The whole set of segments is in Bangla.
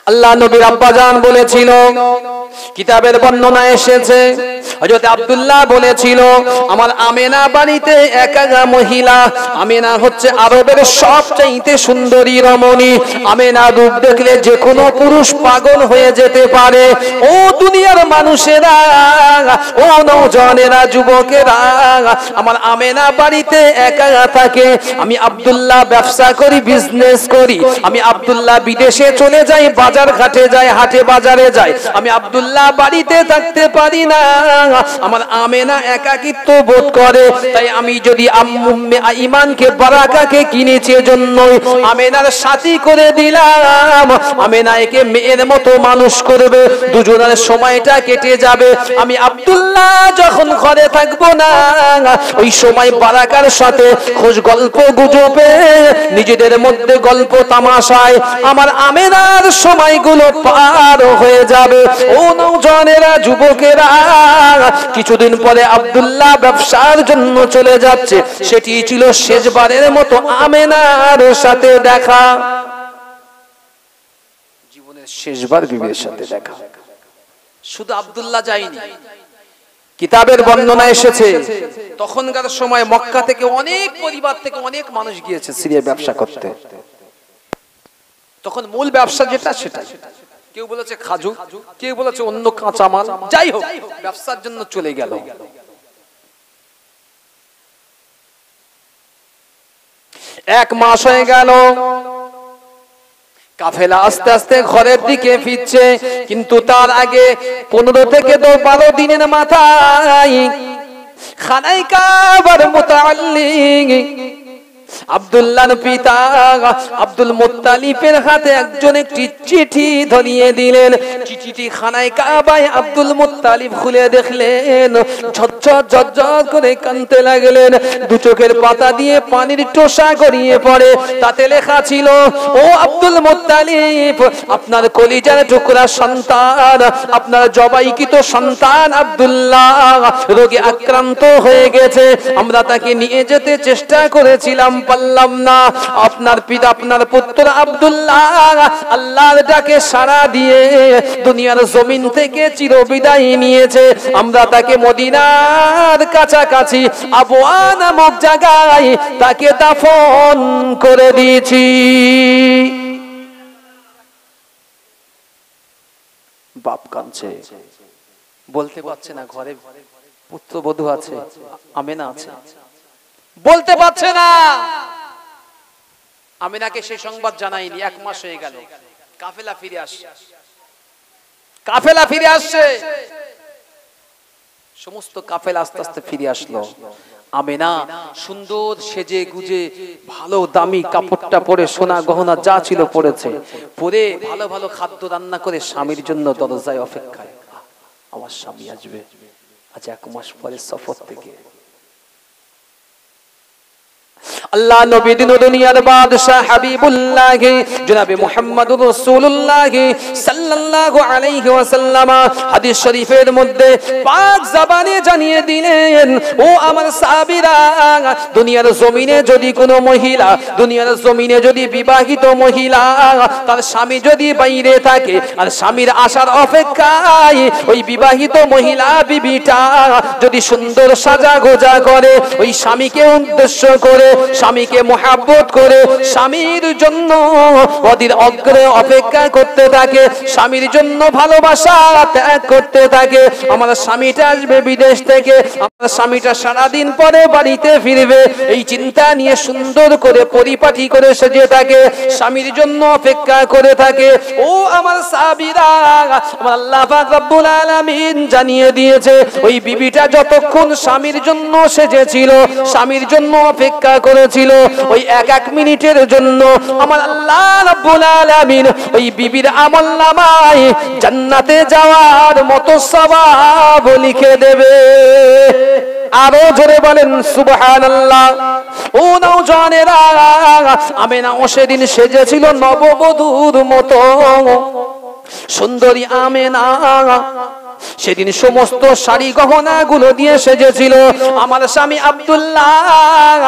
আল্লাহ নবীর আব্বাজান বলেছিল, কিতাবের বর্ণনা এসেছে, হযরত আব্দুল্লাহ বলেছিল, আমার আমেনা বাড়িতে একা মহিলা। আমেনা হচ্ছে আরবের সবচেয়ে সুন্দরী রমণী। আমেনা রূপ দেখলে যে কোনো পুরুষ পাগল হয়ে যেতে পারে। ও দুনিয়ার মানুষেরা, ও নওজওয়ানেরা, যুবকেরা, আমার আমেনা বাড়িতে একা থাকে। আমি আব্দুল্লাহ ব্যবসা করি, বিজনেস করি। আমি আব্দুল্লাহ বিদেশে চলে যাই, বাজার ঘাটে যাই, হাটে বাজারে যাই। আমি আব্দুল্লাহ বাড়িতে থাকতে পারি না। আমার আমেনা একাকিত্ব বোধ করে। তাই আমি যদি ঈমানকে, বারাকাকে কিনেছি, এজন্য আমেনার সাথী করে দিলাম। আমেনা একে মেয়ের মতো মানুষ করবে, দুজনের সময়টা কেটে যাবে। আমি আব্দুল্লাহ যখন ঘরে থাকবো না, ওই সময় বারাকার সাথে খোঁজ গল্প গুজবে, নিজেদের মধ্যে গল্প তামাশায় আমার আমেনার সময়গুলো পার হয়ে যাবে। ও নওজওয়ানেরা, যুবকেরা, কিছুদিন পরে আব্দুল্লাহ ব্যবসার জন্য চলে যাচ্ছে। সেটি ছিল শেষবারের মতো আমেনার সাথে দেখা, জীবনের শেষবার বিবির সাথে দেখা। শুধু আব্দুল্লাহ যায়নি, কিতাবের বর্ণনা এসেছে, তখনকার সময় মক্কা থেকে অনেক পরিবার থেকে অনেক মানুষ গিয়েছে সিরিয়া ব্যবসা করতে। তখন মূল ব্যবসা যেটা, সেটা কেউ বলেছে খাজু, কেউ বলেছে অন্য কাঁচামাল, যাই হোক ব্যবসার জন্য চলে গেল। এক মাস হয়ে গেল, কাফেলা আস্তে আস্তে ঘরের দিকে ফিরছে। কিন্তু তার আগে 15 থেকে 12 দিনের মাথায় খানায়ে কাবার মুতাআল্লিক আব্দুল্লাহর পিতা আব্দুল মুত্তালিবের হাতে একজন একটি চিঠি ধরিয়ে দিলেন। চিঠিটি খানায়ে কাবায় আব্দুল মুত্তালিব খুলে দেখলেন, ঝরঝর ঝরঝর করে কাঁদতে লাগলেন। দু চোখের পাতা দিয়ে পানির টোসা গড়িয়ে পড়ে। তাতে লেখা ছিল, ও আব্দুল মুত্তালিব, আপনার কলিজার টুকরা সন্তান, আপনার জবাইকৃত সন্তান আব্দুল্লাহ রোগে আক্রান্ত হয়ে গেছে। আমরা তাকে নিয়ে যেতে চেষ্টা করেছিলাম, পারলাম না। আপনার পিতা, আপনার পুত্র আব্দুল্লাহ আল্লাহর ডাকে সাড়া দিয়ে দুনিয়ার জমিন থেকে চিরবিদায় নিয়েছে। আমরা তাকে মদিনার কাছাকাছি আবওয়া নামক জায়গায় তাকে দাফন করে দিয়েছি। বাপ কাঁদছে, বলতে পারছে না, ঘরে পুত্রবধূ আছে, আমেনা আছে, বলতে পারছে না। আমিনাকে সেই সংবাদ জানাইনি। 1 মাস হয়ে গেল, কাফেলা ফিরে আসছে, কাফেলা ফিরে আসছে। সমস্ত কাফেলা আস্তে আস্তে ফিরে আসলো। আমিনা সুন্দর সেজে গুজে, ভালো দামি কাপড়টা পরে, সোনা গহনা যা ছিল পরেছে, পরে ভালো ভালো খাদ্য রান্না করে স্বামীর জন্য দরজায় অপেক্ষায়। আমার স্বামী আসবে আজ 1 মাস পরে সফর থেকে। আল্লাহ নবী দিন দুনিয়ার বাদশা হাবিবুল্লাহ জনাবে মুহাম্মদুর রাসূলুল্লাহ সাল্লাল্লাহু আলাইহি ওয়াসাল্লাম হাদিস শরীফের মধ্যে পাক জবানে জানিয়ে দিলেন, ও আমার সাহাবীরা, দুনিয়ার জমিনে যদি কোনো মহিলা, দুনিয়ার জমিনে যদি বিবাহিত মহিলা, তার স্বামী যদি বাইরে থাকে আর স্বামীর আসার অপেক্ষায় ওই বিবাহিত মহিলা বিবিটা যদি সুন্দর সাজা গোজা করে, ওই স্বামীকে উদ্দেশ্য করে, স্বামীকে মহব্বত করে, স্বামীর জন্য অধীর অগ্রে অপেক্ষা করতে থাকে, স্বামীর জন্য ভালোবাসা ত্যাগ করতে থাকে। আমার স্বামীটা আসবে বিদেশ থেকে, আমার স্বামীটা সারাদিন পরে বাড়িতে ফিরবে, এই চিন্তা নিয়ে সুন্দর করে পরিপাটি করে সেজে থাকে, স্বামীর জন্য অপেক্ষা করে থাকে। ও আমার সাহাবীরা, আমার আল্লাহ পাক রব্বুল আলামিন জানিয়ে দিয়েছে, ওই বিবিটা যতক্ষণ স্বামীর জন্য সেজেছিল, স্বামীর জন্য অপেক্ষা করেছিল, ওই 1 মিনিটের জন্য আমার আল্লাহ রাব্বুল আলামিন ওই বিবির আমলনামায় জান্নাতে যাওয়ার মতো সওয়াব লিখে দেবে। আরো জোরে বলেন সুবহানাল্লাহ। ও নওজওয়ানেরা, আমেনা সেদিন সেজেছিল নববধূর মতো সুন্দরী আমেনা। সেদিন সমস্ত শাড়ি গহনা গুলো দিয়ে সেজেছিল। আমার স্বামী আব্দুল্লাহ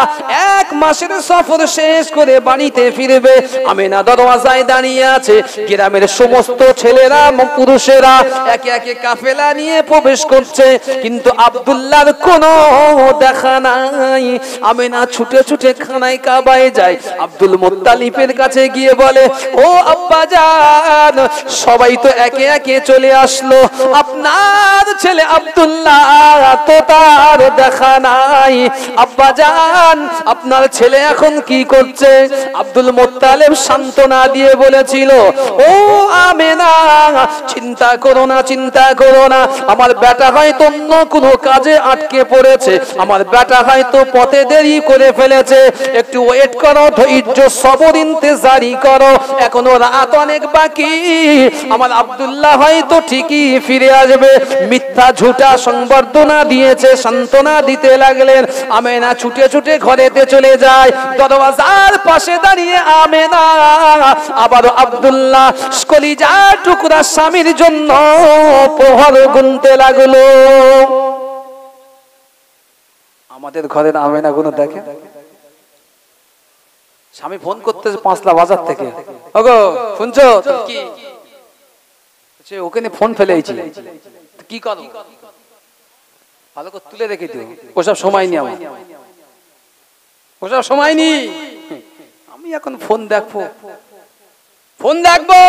1 মাসের সফর শেষ করে বাড়িতে ফিরবে, আমিনা দরওয়াজায় দাঁড়িয়ে আছে। গ্রামের সমস্ত ছেলেরা পুরুষেরা একে একে কাফেলা নিয়ে প্রবেশ করছে, কিন্তু আব্দুল্লাহর কোনো দেখা নাই। আমিনা ছুটে ছুটে খানায় কাবায় যায়, আব্দুল মুত্তালিবের কাছে গিয়ে বলে, ও আব্বাজান, সবাই তো একে একে চলে আসলো, আপনার ছেলে আব্দুল্লাহ তো তার দেখা নাই। আব্বাজান, আপনার ছেলে এখন কি করছে? আব্দুল মুত্তালিব সান্ত্বনা দিয়ে বলেছিল, ও আমিনা, চিন্তা করো না, চিন্তা করো না, আমার বেটা হয়তো অন্য কোনো কাজে আটকে পড়েছে, আমার বেটা হয়তো পথে দেরি করে ফেলেছে, একটু ওয়েট করো, ধৈর্য সবর ইন্তজারি করো, এখনো রাত অনেক বাকি, আমার আব্দুল্লাহ হয়তো ঠিকই ফিরে আসবে। মিথ্যা ঝুটা সংবর্ধনা দিয়েছে, সান্ত্বনা দিতে লাগলেন। আমিনা ছুটে ছুটে ঘরেতে চলে যায়, দরওয়াজার পাশে দাঁড়িয়ে আমিনা আবার আব্দুল্লাহ কলিজার টুকরা স্বামীর জন্য প্রহর গুনতে লাগলো। আমাদের ঘরের আমিনা গুলো দেখে, স্বামী ফোন করতেছে 5লা বাজার থেকে, ওগো শুনছো কি? ওখানে ফোন ফেলেছি, কি করো? ভালো করে তুলে রেখে দিও, ওসব সময় নেই আমার, ওসব সময় নেই, আমি এখন ফোন দেখবো, ফোন দেখবো,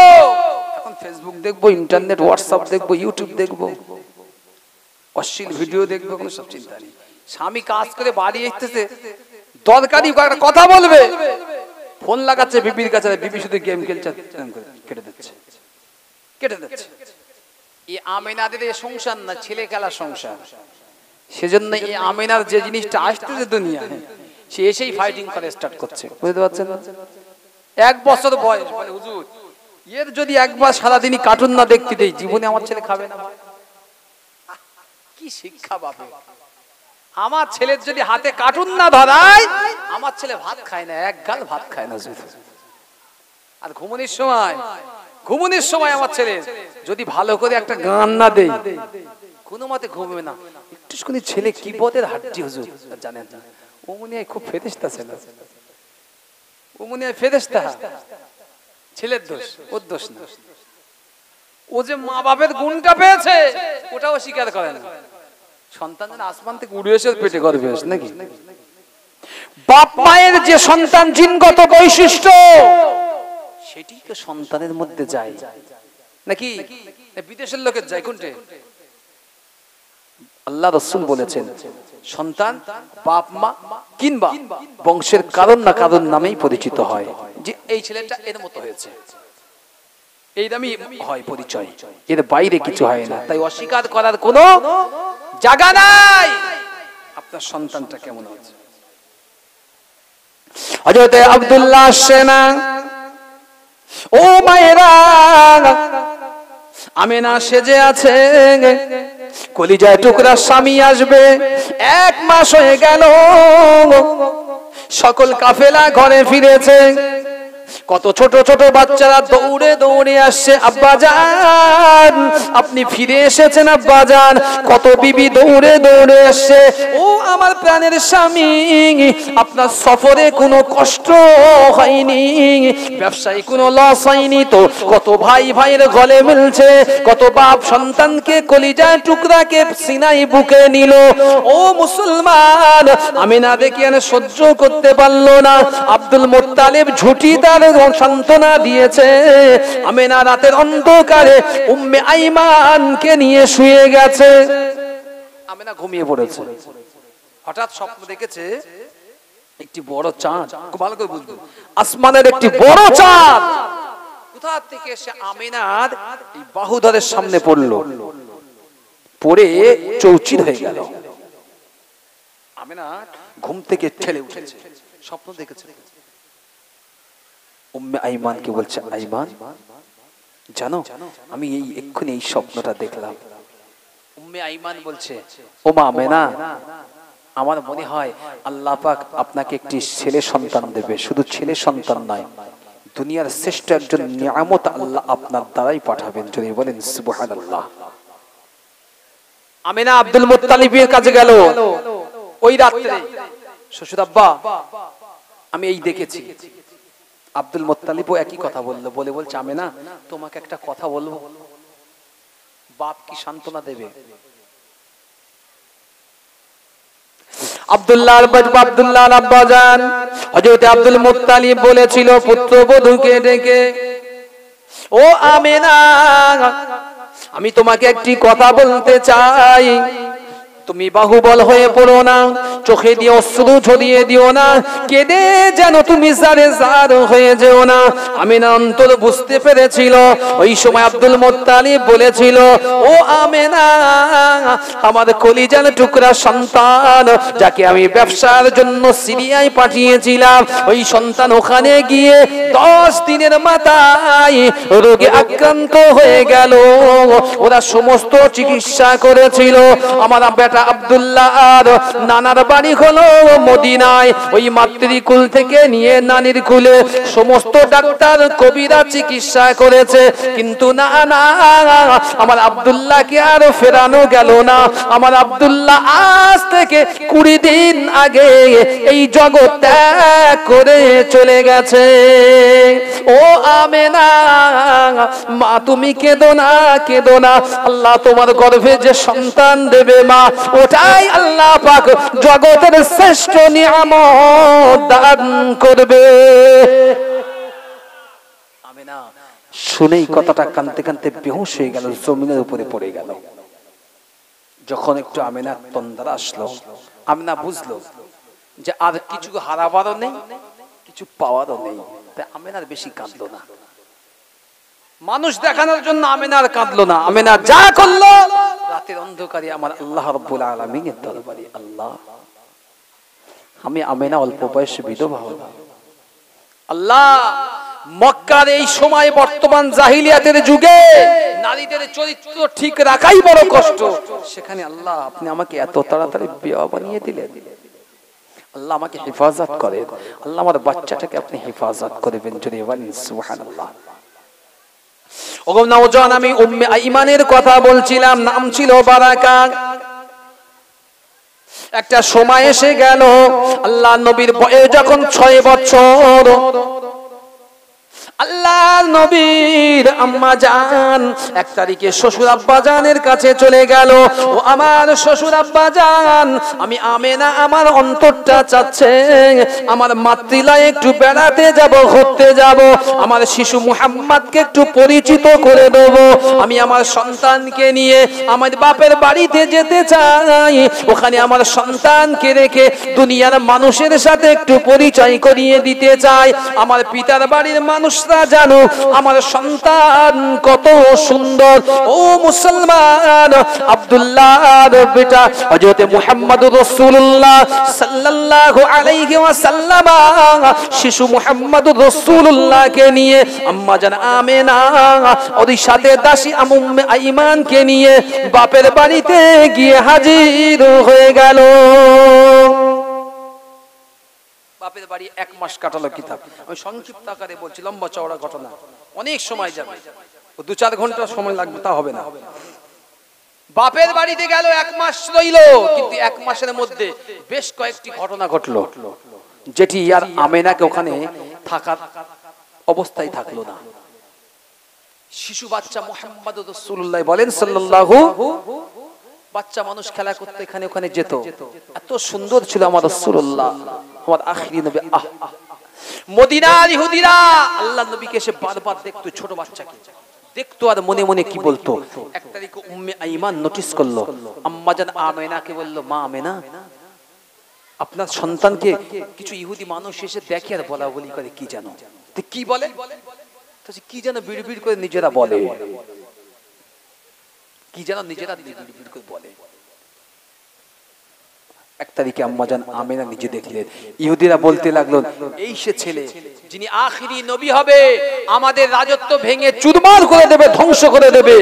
এখন ফেসবুক দেখবো, ইন্টারনেট, হোয়াটসঅ্যাপ দেখবো, ইউটিউব দেখবো, অশ্লীল ভিডিও দেখবো, কোনো সব চিন্তা নেই। স্বামী কাজ করে বাড়ি আসতেছে, দরকারি কথা বলবে, ফোন লাগাচ্ছে বিবির কাছে, বিবি শুধু গেম খেলছে, কেটে দিচ্ছে, কেটে দিচ্ছে। এই আমিনাদের এই সংসার না, ছেলে খেলা সংসার। সেজন্য এই আমিনার যে জিনিসটা আসতেছে দুনিয়া, সে এসেই ফাইটিং করে স্টার্ট করছে, বুঝতে পারছেন না? 1 বছর বয়স, বলে হুজুর এর যদি একবার সারাদিনই কার্টুন না দেখতে দেই, জীবনে আমার ছেলে খাবে না। কি শিক্ষা বাপে! আমার ছেলের যদি হাতে কার্টুন না ধরায়, আমার ছেলে ভাত খায় না, এক গাল ভাত খায় না। আর ঘুমনির সময় আমার ছেলে যদি ভালো করে একটা গান না দেই, কোনো মতে ঘুমবে না। একটু শুনি ছেলে কি পদের হাড্ডি হুজুর, জানেন না? ও মনে হয় খুব ফেরেশতা ছেলে, ও মনে হয় ফেরেশতা। ছেলের দোষ, ওর দোষ না। ও যে মা বাপের গুণটা পেয়েছে, ওটাও স্বীকার করে না। সন্তান যেন আসমান থেকে উড়ে এসে পেটে গর্ভে আসে নাকি? বাপ মায়ের যে সন্তান জিনগত বৈশিষ্ট্য, সেটি তো সন্তানের মধ্যে যায় নাকি? বিদেশের লোকের যায় কোনটে? আল্লাহ রাসূল বলেছেন, সন্তান বাপ মা কিংবা বংশের কারণ না কারণ নামেই পরিচিত হয়, যে এই ছেলেটা এর মতো হয়েছে, এই নামই হয় পরিচয়, এর বাইরে কিছু হয় না। তাই অস্বীকার করার কোনো জায়গা নাই। আপনার সন্তানটা কেমন আছে? হযরত আব্দুল্লাহ সেনা, ও মায়েরা, আমিনা সেজে আছে, কলিজায় টুকরা স্বামী আসবে। 1 মাস হয়ে গেল, সকল কাফেলা ঘরে ফিরেছে। কত ছোট ছোট বাচ্চারা দৌড়ে দৌড়ে আসছে, আব্বাজান আপনি ফিরে এসেছেন আব্বাজান। কত বিবি দৌড়ে দৌড়ে আসছে, ও আমার প্রাণের স্বামী, আপনার সফরে কোনো কষ্ট হয়নি, ব্যবসায় কোনো লস হয়নি তো? কত ভাই ভাইয়ের গলে মিলছে, কত বাপ সন্তানকে কলিজার টুকরাকে সিনাই বুকে নিল। ও মুসলমান, আমিনা দেখে সহ্য করতে পারলো না। আব্দুল মুত্তালিব ঝুটি তার সান্ত্বনা দিয়েছে। আমিনা রাতের অন্ধকারে উম্মে আইমানকে নিয়ে শুয়ে গেছে। আমিনা ঘুমিয়ে পড়েছে। হঠাৎ স্বপ্ন দেখেছে একটি বড় চাঁদ, খুব ভালো করে বুঝবেন, আসমানের একটি বড় চাঁদ কোথা থেকে এসে আমিনার এই বাহুধরের সামনে পড়লো, পড়ে চৌচির হয়ে গেল। আমিনা ঘুম থেকে ঠেলে উঠেছে, স্বপ্ন দেখেছে। উম্মে আইমানকে বলছে, আইমান জানো আমি এক্ষুনি এই স্বপ্নটা দেখলাম। উম্মে আইমান বলছে, ও মা আমিনা, আমার মনে হয় আল্লাহ পাক আপনাকে একটি ছেলে সন্তান দেবে। শুধু ছেলে সন্তান নয়, দুনিয়ার শ্রেষ্ঠ একজন নিয়ামত আল্লাহ আপনার দ্বারাই পাঠাবেন। যদি বলেন সুবহানাল্লাহ। আমিনা আব্দুল মুত্তালিবের কাছে গেল ওই রাতে, শ্বশুর আব্বা আমি এই দেখেছি। আব্দুল মুত্তালিবও একই কথা বললো, বলছে আমিনা তোমাকে একটা কথা বলবো। বাপ কি সান্ত্বনা দেবে? আব্দুল্লাহর আব্বাজান হযরত আব্দুল মুত্তালিব বলেছিল পুত্রবধূকে ডেকে, ও আমিনা আমি তোমাকে একটি কথা বলতে চাই, তুমি বাহুবল হয়ে পড়ো না, চোখে দিয়ে অশ্রু ঝরিয়ে দিও না, কেঁদে যেন তুমি জারে জার হয়ে যেও না। আমিনা অন্তর বুঝতে পেরেছিল। ওই সময় আব্দুল মুত্তালিব বলেছিল, ও আমিনা আমার কলিজার টুকরা সন্তান, যাকে আমি ব্যবসার জন্য সিরিয়ায় পাঠিয়েছিলাম, ওই সন্তান ওখানে গিয়ে 10 দিনের মাথায় রোগে আক্রান্ত হয়ে গেল। ওরা সমস্ত চিকিৎসা করেছিল। আমার আব্দুল্লাহ আর নানার বাড়ি হলো মদিনায়। ওই মাতৃকুল থেকে নিয়ে নানির কুলে সমস্ত ডাক্তার কবিরা চিকিৎসা করেছে, কিন্তু না আমার আব্দুল্লাহকে আর ফেরানো গেল না। আমার আব্দুল্লাহ আজ থেকে 20 দিন আগে এই জগৎ ত্যাগ করে চলে গেছে। ও আমিনা মা তুমি কেঁদো না, কেঁদো না, আল্লাহ তোমার গর্ভে যে সন্তান দেবে মা, ওটাই আল্লাহ পাক জগতের শ্রেষ্ঠ নিয়ামত দান করবে। আমিনা শুনেই কথাটা কানতে কানতে বেহুশ হয়ে গেল, জমিনের উপরে পড়ে গেল। যখন একটু আমিনার তন্দ্রা আসলো, আমিনা বুঝলো যে আর কিছু হারাবারও নেই, কিছু পাওয়ারও নেই, তাই আমিনার বেশি কাঁদলো না। মানুষ দেখানোর জন্য আমিনার কাঁদলো না। আমিনা যা করলো রাতের অন্ধকারে আমার আল্লাহ রাব্বুল আলামিনের দরবারে, আল্লাহ আমি আমিনা অল্প বয়সে বিধবা হলাম, আল্লাহ মক্কার এই সময় বর্তমান জাহিলিয়াতের যুগে নারীদের চরিত্র ঠিক রাখাই বড় কষ্ট, সেখানে আল্লাহ আপনি আমাকে এত তাড়াতাড়ি বিধবা বানিয়ে দিলেন। আল্লাহ আমাকে হেফাজত করেন, আল্লাহ আমার বাচ্চাটাকে আপনি হেফাজত করবেন। যদি বলেন সুবহানাল্লাহ। ওগো নওজোয়ান, আমি উম্মে আইমানের কথা বলছিলাম, নাম ছিল বারাকা। একটা সময় এসে গেল, আল্লাহ নবীর বয়স যখন 6 বছর, আল্লাহ নবীর আম্মা জান 1 তারিখে শ্বশুর আব্বা জানের কাছে চলে গেল। ও আমার শ্বশুর আব্বা জান, আমি আমিনা আমার অন্তরটা চাচ্ছে আমার মাতৃলয়ে একটু বেড়াতে যাব, ঘুরতে যাব, আমার শিশু মুহাম্মদকে একটু পরিচিত করে দেব, আমি আমার সন্তানকে নিয়ে আমার বাপের বাড়িতে যেতে চাই, ওখানে আমার সন্তানকে রেখে দুনিয়ার মানুষের সাথে একটু পরিচয় করিয়ে দিতে চাই। আমার পিতার বাড়ির মানুষ জানো আমার সন্তান কত সুন্দর। ও মুসলমান, আব্দুল্লাহর বেটা হযরত মুহাম্মদুর রাসূলুল্লাহ সাল্লাল্লাহু আলাইহি ওয়াসাল্লাম শিশু মুহাম্মদুর রাসূলুল্লাহকে নিয়ে আম্মা জান আমিনা ওর সাথে দাসী উম্মে আইমানকে নিয়ে বাপের বাড়িতে গিয়ে হাজির হয়ে গেল। বাপের বাড়ি 1 মাস কাটালো। কিতাব আমি সংক্ষিপ্ত আকারে বলছি, লম্বা চওড়া ঘটনা, অনেক সময় যাবে, 2-4 ঘন্টা সময় লাগবে, তা হবে না। বাপের বাড়িতে গেল, 1 মাস রইল, কিন্তু 1 মাসের মধ্যে বেশ কয়েকটি ঘটনা ঘটলো, যেটি আর আমিনাকে ওখানে থাকার অবস্থায় থাকলো না। শিশু বাচ্চা মুহাম্মদুর রাসূলুল্লাহ বলেন সাল্লাল্লাহু, বাচ্চা মানুষ খেলা করতে এখানে ওখানে যেত, এত সুন্দর ছিল আমার রাসূলুল্লাহ, আমার আখিরি নবী। মদিনার ইহুদিরা আল্লাহর নবীকে এসে বারবার দেখতো, ছোট বাচ্চাকে দেখতো আর মনে মনে কি বলতো। 1 তারিখে উম্মে আইমান নোটিস করলো, আম্মা জান আমিনাকে বলল, মা আমিনা আপনার সন্তানকে কিছু ইহুদি মানুষ এসে দেখে আর বলা বলি করে, কি জানো? তো কি বলে? কি যেন বিড়বিড় করে নিজেরা বলে, কি যেন নিজেরা বিড়বিড় করে বলে। 1 তারিখে আম্মা জান আমিনা নিজে দেখলেন, ইহুদিরা বলতে লাগলো, এই সে ছেলে যিনি আখিরি নবী হবে, আমাদের রাজত্ব ভেঙে চুরমার করে দেবে, ধ্বংস করে দেবে,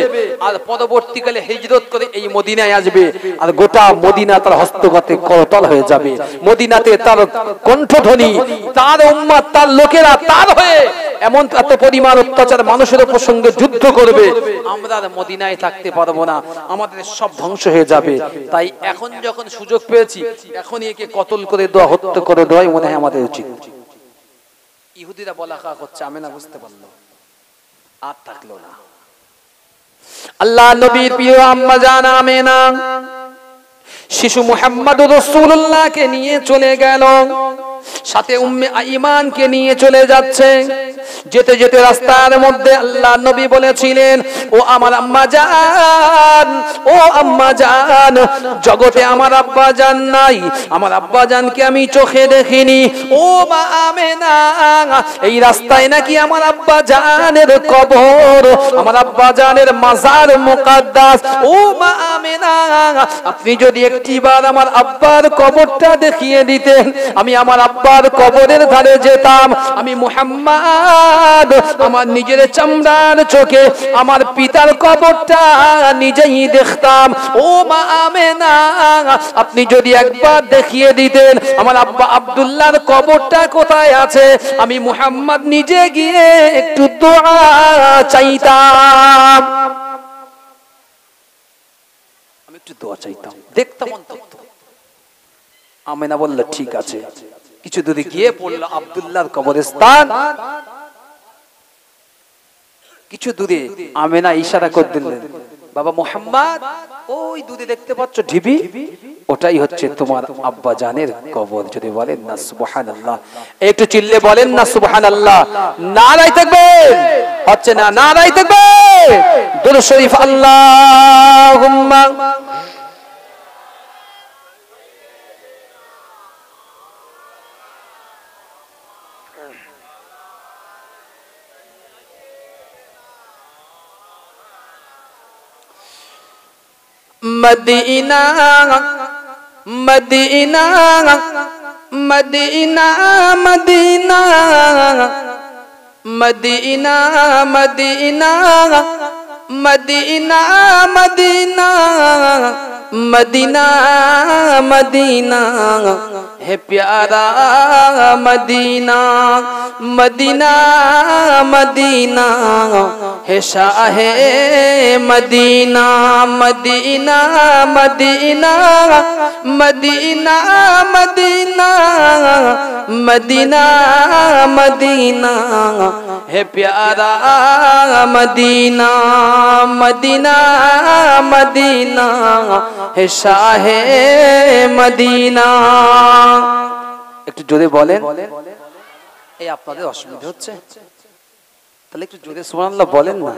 আর পরবর্তীকালে হিজরত করে এই মদিনায় আসবে, আর গোটা মদিনা তার হস্তগতে করতল হয়ে যাবে। মদিনাতে তার কণ্ঠধ্বনি, তার উম্মত, তার লোকেরা তার হয়ে এমন এত পরিমাণ অত্যাচার মানুষের উপর সঙ্গে যুদ্ধ করবে, আমরা আর মদিনায় থাকতে পারবো না, আমাদের সব ধ্বংস হয়ে যাবে। তাই এখন যখন সুযোগ পেয়েছি এখনই একে কতল করে দেওয়া, হত্যা করে দেওয়াই মনে হয় আমাদের উচিত। ইহুদিরা বলা কা করছে, আমেনা বুঝতে পারলো, আর থাকলো না। আল্লাহ নবীর প্রিয় আম্মা জান আমেনা শিশু মুহাম্মদুর রাসূলুল্লাহকে নিয়ে চলে গেল, সাথে উম্মে আইমানকে নিয়ে চলে যাচ্ছে। যেতে যেতে রাস্তার মধ্যে আল্লাহ নবী বলেছিলেন, ও আমার আম্মা জান, ও আম্মা জান, জগতে আমার আব্বা জান নাই, আমার আব্বা জানকে আমি চোখে দেখিনি। ও মা আমেনা, এই রাস্তায় নাকি আমার আব্বা জানের কবর, আমার আব্বা জানের মাজার মুকাদ্দাস। ও মা আমেনা, আপনি যদি একটিবার আমার আব্বার কবরটা দেখিয়ে দিতেন, আমি আমার আব্বার কবরের ধারে যেতাম, আমি মুহাম্মদ আমার নিজের চামড়ার চোখে আমার পিতার কবরটা নিজেই দেখতাম। ও মা আমেনা, আপনি যদি একবার দেখিয়ে দিতেন আমার আব্বা আব্দুল্লাহর কবরটা কোথায় আছে, আমি মুহাম্মদ নিজে গিয়ে একটু দোয়া চাইতাম, আমি একটু দোয়া চাইতাম, দেখতাম অন্তত। আমেনা বলল ঠিক আছে। কিছু দূরে গিয়ে পড়লো আব্দুল্লাহর কবরস্থান। কিছু দূরে আমেনা ইশারা করে দিলেন, বাবা মুহাম্মদ, ওই দূরে দেখতে পাচ্ছ ঢিবি, ওটাই হচ্ছে তোমার আব্বা জানের কবর। যদি বলেন না সুবহানাল্লাহ, একটু চিল্লে বলেন না সুবহানাল্লাহ। নারায়ে তাকবীর হচ্ছে না, নারায়ে তাকবীর। দুরূদ শরীফ আল্লাহুম্মা Medina Medina Medina Medina Medina Medina Medina Medina Medina Medina है प्यारा मदीना, मदीना मदीना है शाहे Medina, Medina Medina Medina Medina Medina Medina है प्यारा मदीना, मदीना मदीना है शाहे मदीना। একটু জোরে বলেন। এই আপনাদের অসুবিধা হচ্ছে, তাহলে একটু জোরে সুবহানাল্লাহ বলেন না,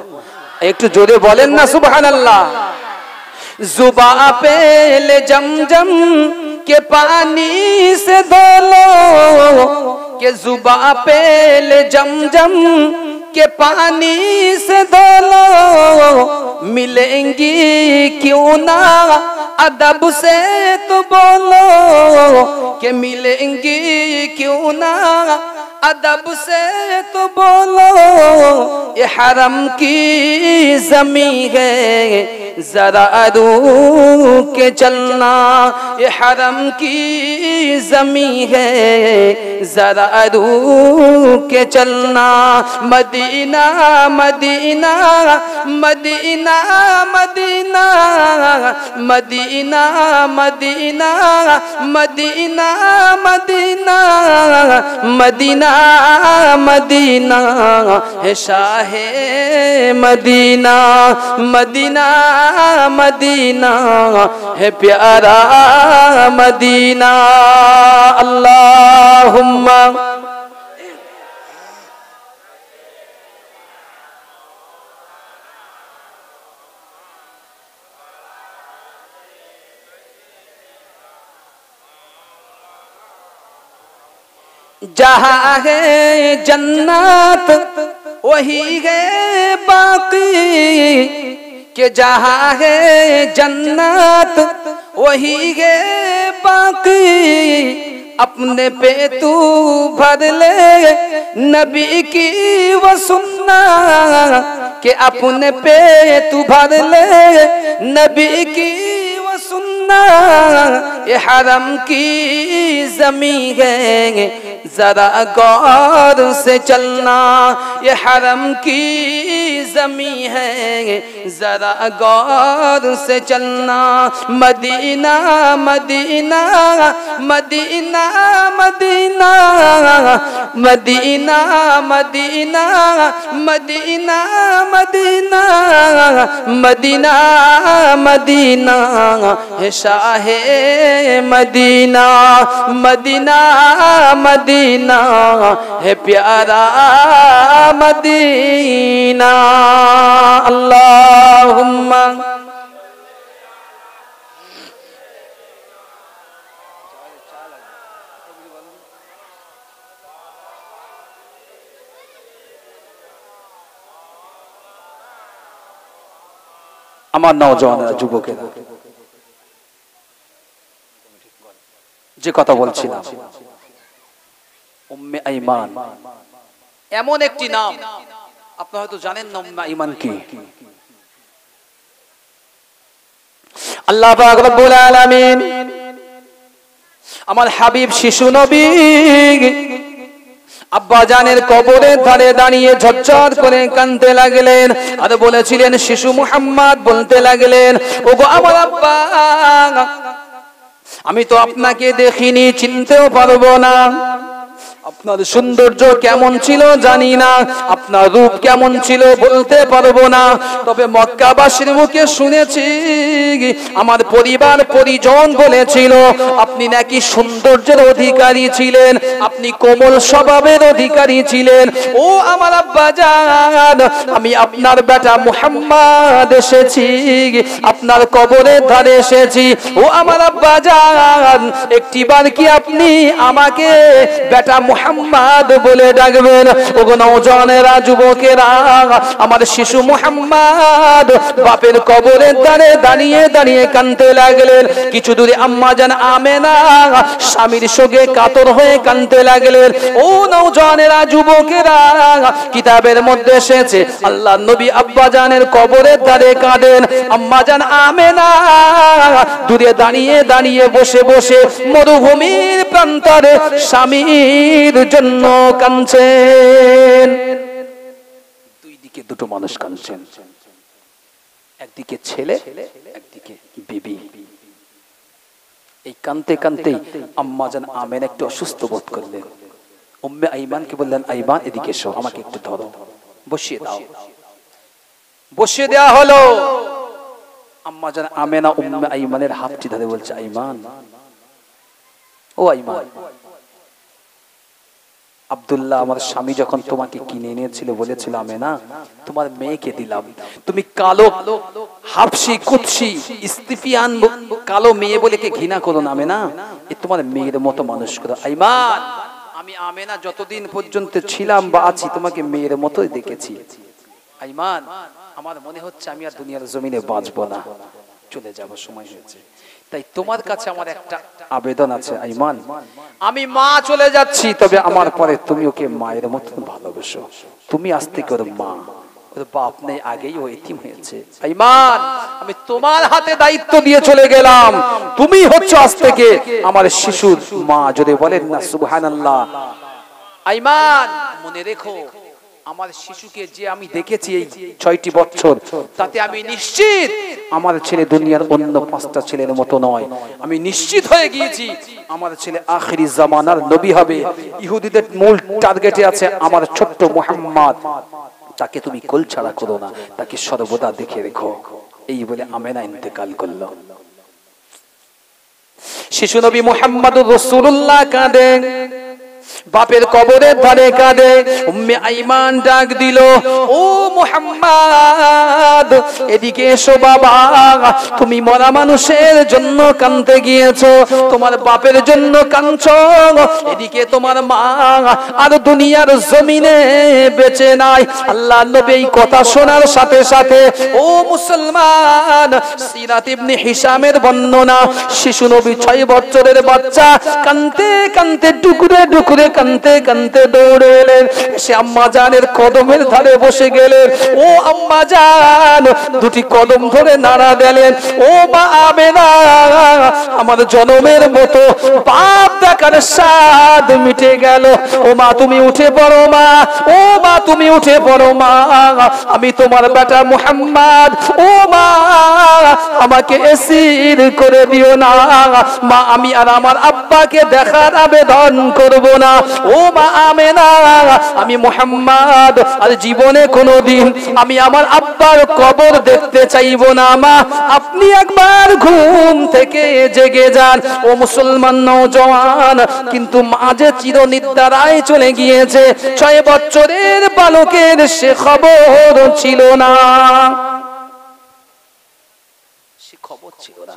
একটু জোরে বলেন না সুবহানাল্লাহ। जुबा पे ले जमजम के पानी से धो लो, के जुबा पे ले जमजम के पानी से धो लो, मिलेंगी क्यों ना अदब से तो बोलो, के मिलेंगी क्यों ना अदब से तो बोलो, ये हरम की ज़मीं है जरा रूह के चलना, ये हरम की ज़मीं है जरा रूह के चलना, Madina Medina Medina Medina Medina Medina Medina Medina Medina Medina है शाहे मदीना, मदीना मदीना है प्यारा मदीना। अल्लाहुम्मा जहाँ है जन्नत वही है बाकी, के जहाँ है जन्नत वही है बाकी, अपने पे तू भर ले नबी की वो सुन्ना, के अपने पे तू भर ले नबी की वो सुन्ना, ये हरम की ज़मीं है जरा गौर से चलना, ये हरम की ज़मीं है, जरा गौर से चलना। Madina Medina Medina Medina Medina Medina Medina Medina Medina Medina है शाहे मदीना, मदीना मदीना है प्यारा मदीना। अल्लाहुम्मा আমার নওজওয়ানেরা, যুবকেরা, যে কথা বলছিলাম, উম্মে আইমান এমন একটি নাম, আপনারা হয়তো জানেন না উম্মে আইমান কি। আল্লাহ পাক রব্বুল আলামিন আমার হাবিব শিশু নবী আব্বা জানের কবরের ধারে দাঁড়িয়ে ঝরঝর করে কাঁদতে লাগলেন আর বলেছিলেন, শিশু মুহাম্মদ বলতে লাগলেন, ওগো আমার আব্বা, আমি তো আপনাকে দেখিনি, চিনতেও পারবো না। আপনার সৌন্দর্য কেমন ছিল জানি না, আপনার রূপ কেমন ছিল বলতে পারবো না, তবে মক্কাবাসীর মুখে শুনেছি, আমার পরিবার পরিজন বলেছিল আপনি নাকি সৌন্দর্যের অধিকারী ছিলেন, আপনি কোমল স্বভাবের অধিকারী ছিলেন। ও আমার আব্বা জান, আমি আপনার বেটা মুহাম্মদ এসেছি, আপনার কবরের ধারে এসেছি। ও আমার আব্বা জান, একটিবার কি আপনি আমাকে বেটা মুহাম্মদ বলে ডাকবেন? ওগো নওজওয়ানেরা, যুবকেরা, আমার শিশু মুহাম্মদ বাপের কবরের ধারে দাঁড়িয়ে দাঁড়িয়ে কাঁদতে লাগলেন। কিছু দূরে আম্মা জান আমেনা স্বামীর সঙ্গে কাতর হয়ে কাঁদতে লাগলেন। ও নওজওয়ানেরা, যুবকেরা, কিতাবের মধ্যে এসেছে আল্লাহ নবী আব্বা জানের কবরের ধারে কাঁদেন, আম্মা জান আমেনা দূরে দাঁড়িয়ে দাঁড়িয়ে বসে বসে মরুভূমির প্রান্তরে স্বামীর জন্য কাঁদছেন। দুই দিকে দুটো মানুষ কাঁদছেন, একদিকে ছেলে, একদিকে বিবি। এই কাঁদতে কাঁদতেই আম্মা জান আমেনা একটু অসুস্থ বোধ করলেন। উম্মে আইমানকে বললেন, আইমান এদিকে এসো, আমাকে একটু ধরো, বসিয়ে দাও। বসিয়ে দেওয়া হলো। আম্মা জান আমেনা উম্মে আইমানের হাতটি ধরে বলছে, আইমান, ও আইমান, আব্দুল্লাহ আমার স্বামী যখন তোমাকে কিনে এনেছিল বলেছিল, আমেনা তোমার মেয়েকে দিলাম, তুমি কালো হাবশি কুৎসি ইস্তিফিয়ান কালো মেয়ে বলে কে ঘৃণা করো না আমেনা, এ তোমার মেয়ের মতো মানুষ করো। আইমান, আমি আমেনা যতদিন পর্যন্ত ছিলাম বা আছি তোমাকে মেয়ের মতোই দেখেছি। আইমান, আমার মনে হচ্ছে আমি আর দুনিয়ার জমিনে বাঁচবো না, চলে যাব, সময় হয়েছে। তাই তোমার কাছে আমার একটা আবেদন আছে আইমান, আমি মা চলে যাচ্ছি, তবে আমার পরে তুমি ওকে মায়ের মতন ভালোবাসো। তুমি আজ থেকে ওর মা, ওর বাপ নেই, আগেই ও এতিম হয়েছে। আইমান, আমি তোমার হাতে দায়িত্ব দিয়ে চলে গেলাম, তুমি হচ্ছে আজ থেকে আমার শিশুর মা। যদি বলেন না সুবহানাল্লাহ। আইমান, মনে রেখো, আমার শিশুকে যে আমি দেখেছি এই ৬টি বছর, তাতে আমি নিশ্চিত আমার ছেলে দুনিয়ার অন্য ৫টা ছেলের মতো নয়। আমি নিশ্চিত হয়ে গিয়েছি আমার ছেলে আখিরি জামানার নবী হবে। ইহুদিদের মূল টার্গেটে আছে আমার ছোট্ট মুহাম্মদ, তাকে তুমি কোল ছাড়া করো না, তাকে সর্বদা দেখে রেখো। এই বলে আমেনা ইন্তেকাল করলো। শিশু নবী মুহাম্মদুর রাসূলুল্লাহ কাঁদেন, বাপের কবরের ধারে কাঁদে। উম্মে আইমান ডাক দিল, ও মুহাম্মদ এদিকে এসো বাবা, তুমি মরা মানুষের জন্য কাঁদতে গিয়েছো, তোমার বাপের জন্য কাঁদছো, এদিকে তোমার মা আর দুনিয়ার জমিনে বেঁচে নাই। আল্লাহ নবী এই কথা শোনার সাথে সাথে, ও মুসলমান, সিরাত ইবনে হিশামের বর্ণনা, শিশু নবী ৬ বছরের বাচ্চা কাঁদতে কাঁদতে টুকরে টুকরে কাঁদতে কাঁদতে দৌড়ে এলেন, সে আম্মা জানের কদমের ধারে বসে গেলেন। ও আম্মা জান, আইমান দুটি কদম ধরে নাড়া দিলেন, ও মা আমেনা, আমার জনমের মতো পাপ দেখার স্বাদ মিটে গেল। ও মা তুমি উঠে পড়ো মা, ও মা তুমি উঠে পড়ো মা, আমি তোমার বেটা মুহাম্মদ, ও মা আমাকে এসির করে দিও না মা, আমি আর আমার আব্বাকে দেখার আবেদন করব না। ও মা আমেনা, আমি মুহাম্মদ আর জীবনে কোনোদিন আমি আমার আব্বার কবর দেখতে চাইব না মা, আপনি একবার ঘুম থেকে জেগে যান। ও মুসলমান নওজওয়ান, কিন্তু মাঝে চিরনিদ্রায় চলে গিয়েছে, 6 বছরের বালকের সে খবর ছিল না, সে খবর ছিল না।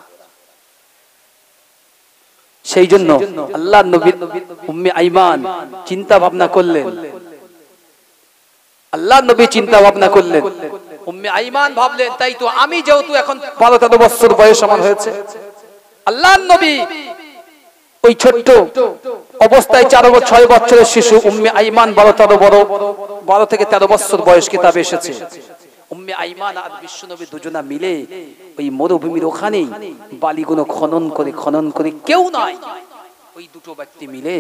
সেই জন্য আল্লাহর নবী উম্মে আইমান চিন্তা ভাবনা করলেন, আল্লাহর নবী চিন্তা ভাবনা করলেন, উম্মে আইমান ভাবলেন তাই তো আমি যেহেতু এখন 12-13 বছর বয়স আমার হয়েছে, আল্লাহর নবী ওই ছোট্ট অবস্থায় 6 বছরের শিশু উম্মে আইমান 12 থেকে 13 বছর বয়স কিতাবে এসেছে। উম্মে আইমান আর বিশ্বনবী দুজনা মিলে ওই মরুভূমির ওখানে বালিগুলো খনন করে কেউ নয়, ওই দুটো ব্যক্তি মিলে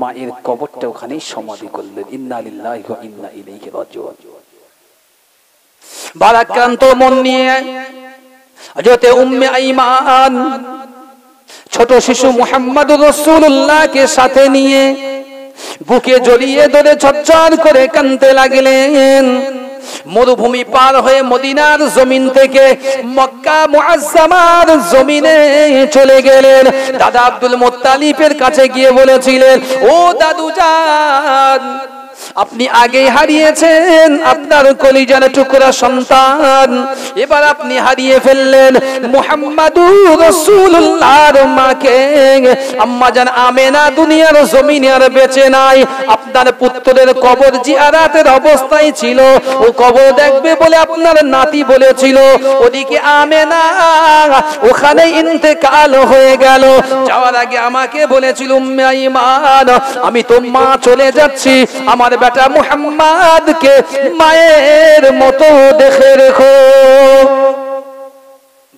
মায়ের কবরটা ওখানে সমাধি করলেন। ইন্না লিল্লাহি ওয়া ইন্না ইলাইহি রাজিউন। ভারাক্রান্ত মন নিয়ে হযরত উম্মে আইমান ছোট শিশু মুহাম্মদুর রাসূলুল্লাহকে সাথে নিয়ে বুকে জড়িয়ে ধরে ঝরঝর করে কাঁদতে লাগলেন। মরুভূমি পার হয়ে মদিনার জমিন থেকে মক্কা মুআজ্জামার জমিনে চলে গেলেন। দাদা আব্দুল মুত্তালিবের কাছে গিয়ে বলেছিলেন, ও দাদু জান, আপনি আগেই হারিয়েছেন আপনার কলিজার টুকরা সন্তান, এবার আপনি হারিয়ে ফেললেন মুহাম্মাদুর রাসূলুল্লাহর মাকে। আম্মা জান আমেনা দুনিয়ার জমিনে আর বেঁচে নাই, আপনার পুত্রের কবর জিয়ারাতের অবস্থায় ছিল, ও কবর দেখবে বলে আপনার নাতি বলেছিল, ওদিকে আমেনা ওখানে ইন্তেকাল হয়ে গেল। যাওয়ার আগে আমাকে বলেছিল, উম্মে আইমান আমি তো মা চলে যাচ্ছি, আমার বেটা মুহাম্মদকে মায়ের মতো দেখে রেখো।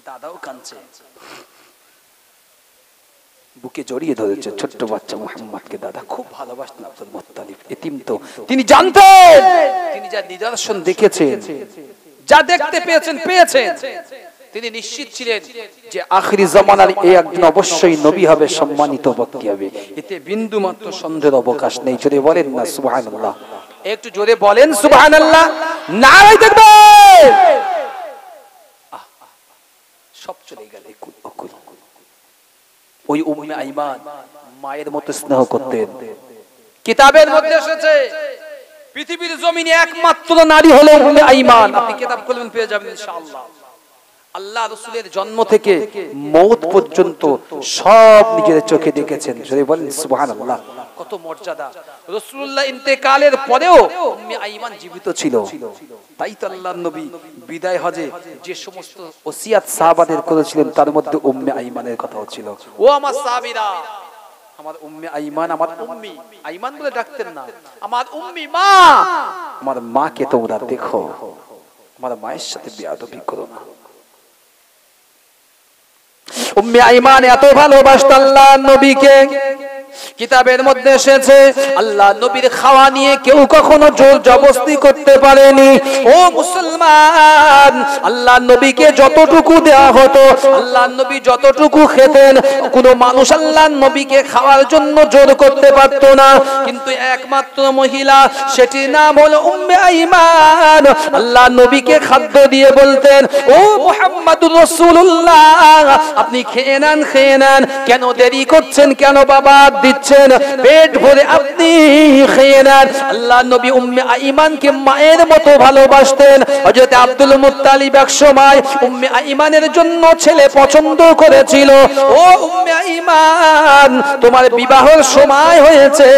দাদাও কাঁদছে, বুকে জড়িয়ে ধরেছে ছোট্ট বাচ্চা মুহাম্মদকে। দাদা খুব ভালোবাসতেন আব্দুল মুত্তালিব, এতিম তো তিনি জানতেন, তিনি যা নিদর্শন দেখেছেন, যা দেখতে পেয়েছেন তিনি নিশ্চিত ছিলেন যে আখিরি জামানার এই একজন অবশ্যই নবী হবে, সম্মানিত ব্যক্তি হবে, এতে বিন্দু মাত্র সন্দেহের অবকাশ নেই। জোরে বলেন না সুবহানাল্লাহ, একটু জোরে বলেন সুবহানাল্লাহ, নারায়ে তাকবীর। সব চলে গেল। ওই উম্মে আইমান মায়ের মতো স্নেহ করতেন। কিতাবের মধ্যে এসেছে পৃথিবীর জমিনে একমাত্র নারী হলো উম্মে আইমান। আপনি কিতাব খুলবেন পেয়ে যাবেন ইনশাআল্লাহ। আল্লাহ রাসূলের জন্ম থেকে মওত পর্যন্ত সব নিজের চোখে দেখেছেন। যদি বলেন সুবহানাল্লাহ, কত মর্যাদা। রাসূলুল্লাহ ইন্তেকালের পরেও উম্মে আইমান জীবিত ছিল। তাই তো আল্লাহর নবী বিদায় হজে যে সমস্ত ওসিয়াত সাহাবাদের করেছিলেন তার মধ্যে উম্মে আইমানের কথাও ছিল। ও আমার সাহাবীরা, আমার উম্মে আইমান, আমার উম্মি আইমান বলে ডাকতেন না, আমার উম্মি মা, আমার মাকে তোমরা দেখো, আমার মায়ের সাথে বেয়াদবি করো না। উম্মে আইমান এত ভালোবাসতেন আল্লাহর নবীকে। কিতাবের মধ্যে এসেছে আল্লাহ নবীর খাওয়া নিয়ে কেউ কখনো জোর জবরদস্তি করতে পারেনি। ও মুসলমান, আল্লাহ নবীকে যতটুকু দেওয়া হতো, আল্লাহ নবী যতটুকু খেতেন, কোনো মানুষ আল্লাহ নবীকে খাওয়ার জন্য জোর করতে পারতো না। কিন্তু একমাত্র মহিলা, সেটির নাম হলো উম্মে আইমান, আল্লাহ নবীকে খাদ্য দিয়ে বলতেন, ও মুহাম্মাদুর রাসূলুল্লাহ আপনি খেয়ে নেন, কেন দেরি করছেন, কেন বাবা দিচ্ছেন, পেট ভরে আপনি খেয়ে নেন। আল্লাহ নবী উম্মে আইমানকে মায়ের মতো ভালোবাসতেন। হযরত আব্দুল মুত্তালিব এক সময় উম্মে আইমানের জন্য ছেলে পছন্দ করেছিল। ও উম্মে আইমান, তোমার বিবাহের সময় হয়েছে,